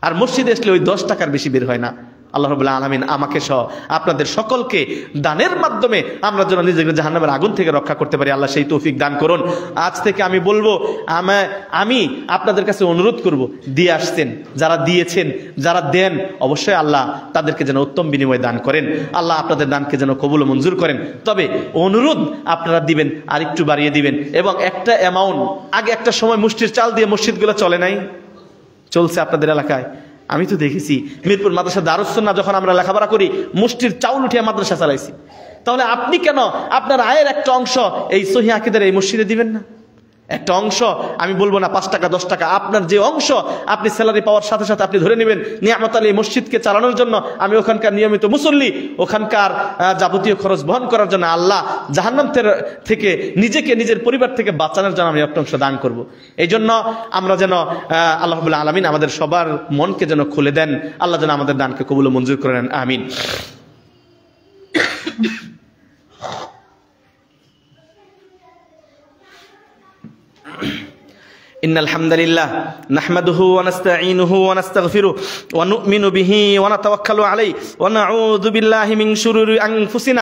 আর মসজিদে আসলে ওই 10 টাকার বেশি বের হয় না। আল্লাহ রাব্বুল আলামিন আমাকে সহ আপনাদের সকলকে দানের মাধ্যমে আমরা যেন নিজেকে জাহান্নামের আগুন থেকে রক্ষা করতে পারি, আল্লাহ সেই তৌফিক দান করুন। আজ থেকে আমি বলবো, আমি আপনাদের কাছে অনুরোধ করব, দিয়ে আসছেন, যারা দিয়েছেন, যারা দেন, অবশ্যই আল্লাহ তাদেরকে যেন উত্তম বিনিময় দান করেন, আল্লাহ আপনাদের দানকে যেন কবুল মঞ্জুর করেন। তবে অনুরোধ, আপনারা দিবেন আর একটু বাড়িয়ে দিবেন, এবং একটা অ্যামাউন্ট, আগে একটা সময় মুষ্টির চাল দিয়ে মসজিদগুলো চলে নাই, চলছে আপনাদের এলাকায়? আমি তো দেখেছি মিরপুর মাদ্রাসা দারুস সুন্নাহ যখন আমরা লেখাপড়া করি, মুষ্টির চাউল উঠিয়ে মাদ্রাসা চালাইছি। তাহলে আপনি কেন আপনার আয়ের একটা অংশ এই সহিহ আকীদার এই মসজিদে দিবেন না? একটা অংশ, আমি বলবো না 5 টাকা 10 টাকা, আপনার যে অংশ আপনি স্যালারি পাওয়ার সাথে সাথে আপনি ধরে নেবেন নিয়ামত আলী মসজিদকে চালানোর জন্য, আমি ওখানকার নিয়মিত মুসল্লি, ওখানকার যাবতীয় খরচ বহন করার জন্য, আল্লাহ জাহান্নাম থেকে নিজেকে, নিজের পরিবার থেকে বাঁচানোর জন্য আমি একটা অংশ দান করব। এই জন্য আমরা যেন আল্লাহ রাব্বুল আলামিন আমাদের সবার মনকে যেন খুলে দেন, আল্লাহ যেন আমাদের দানকে কবুল ও মঞ্জুর করে নেন, আমিন। إن الحمد لله نحمده ونستعينه ونستغفره ونؤمن به ونتوكل عليه ونعوذ بالله من شرور أنفسنا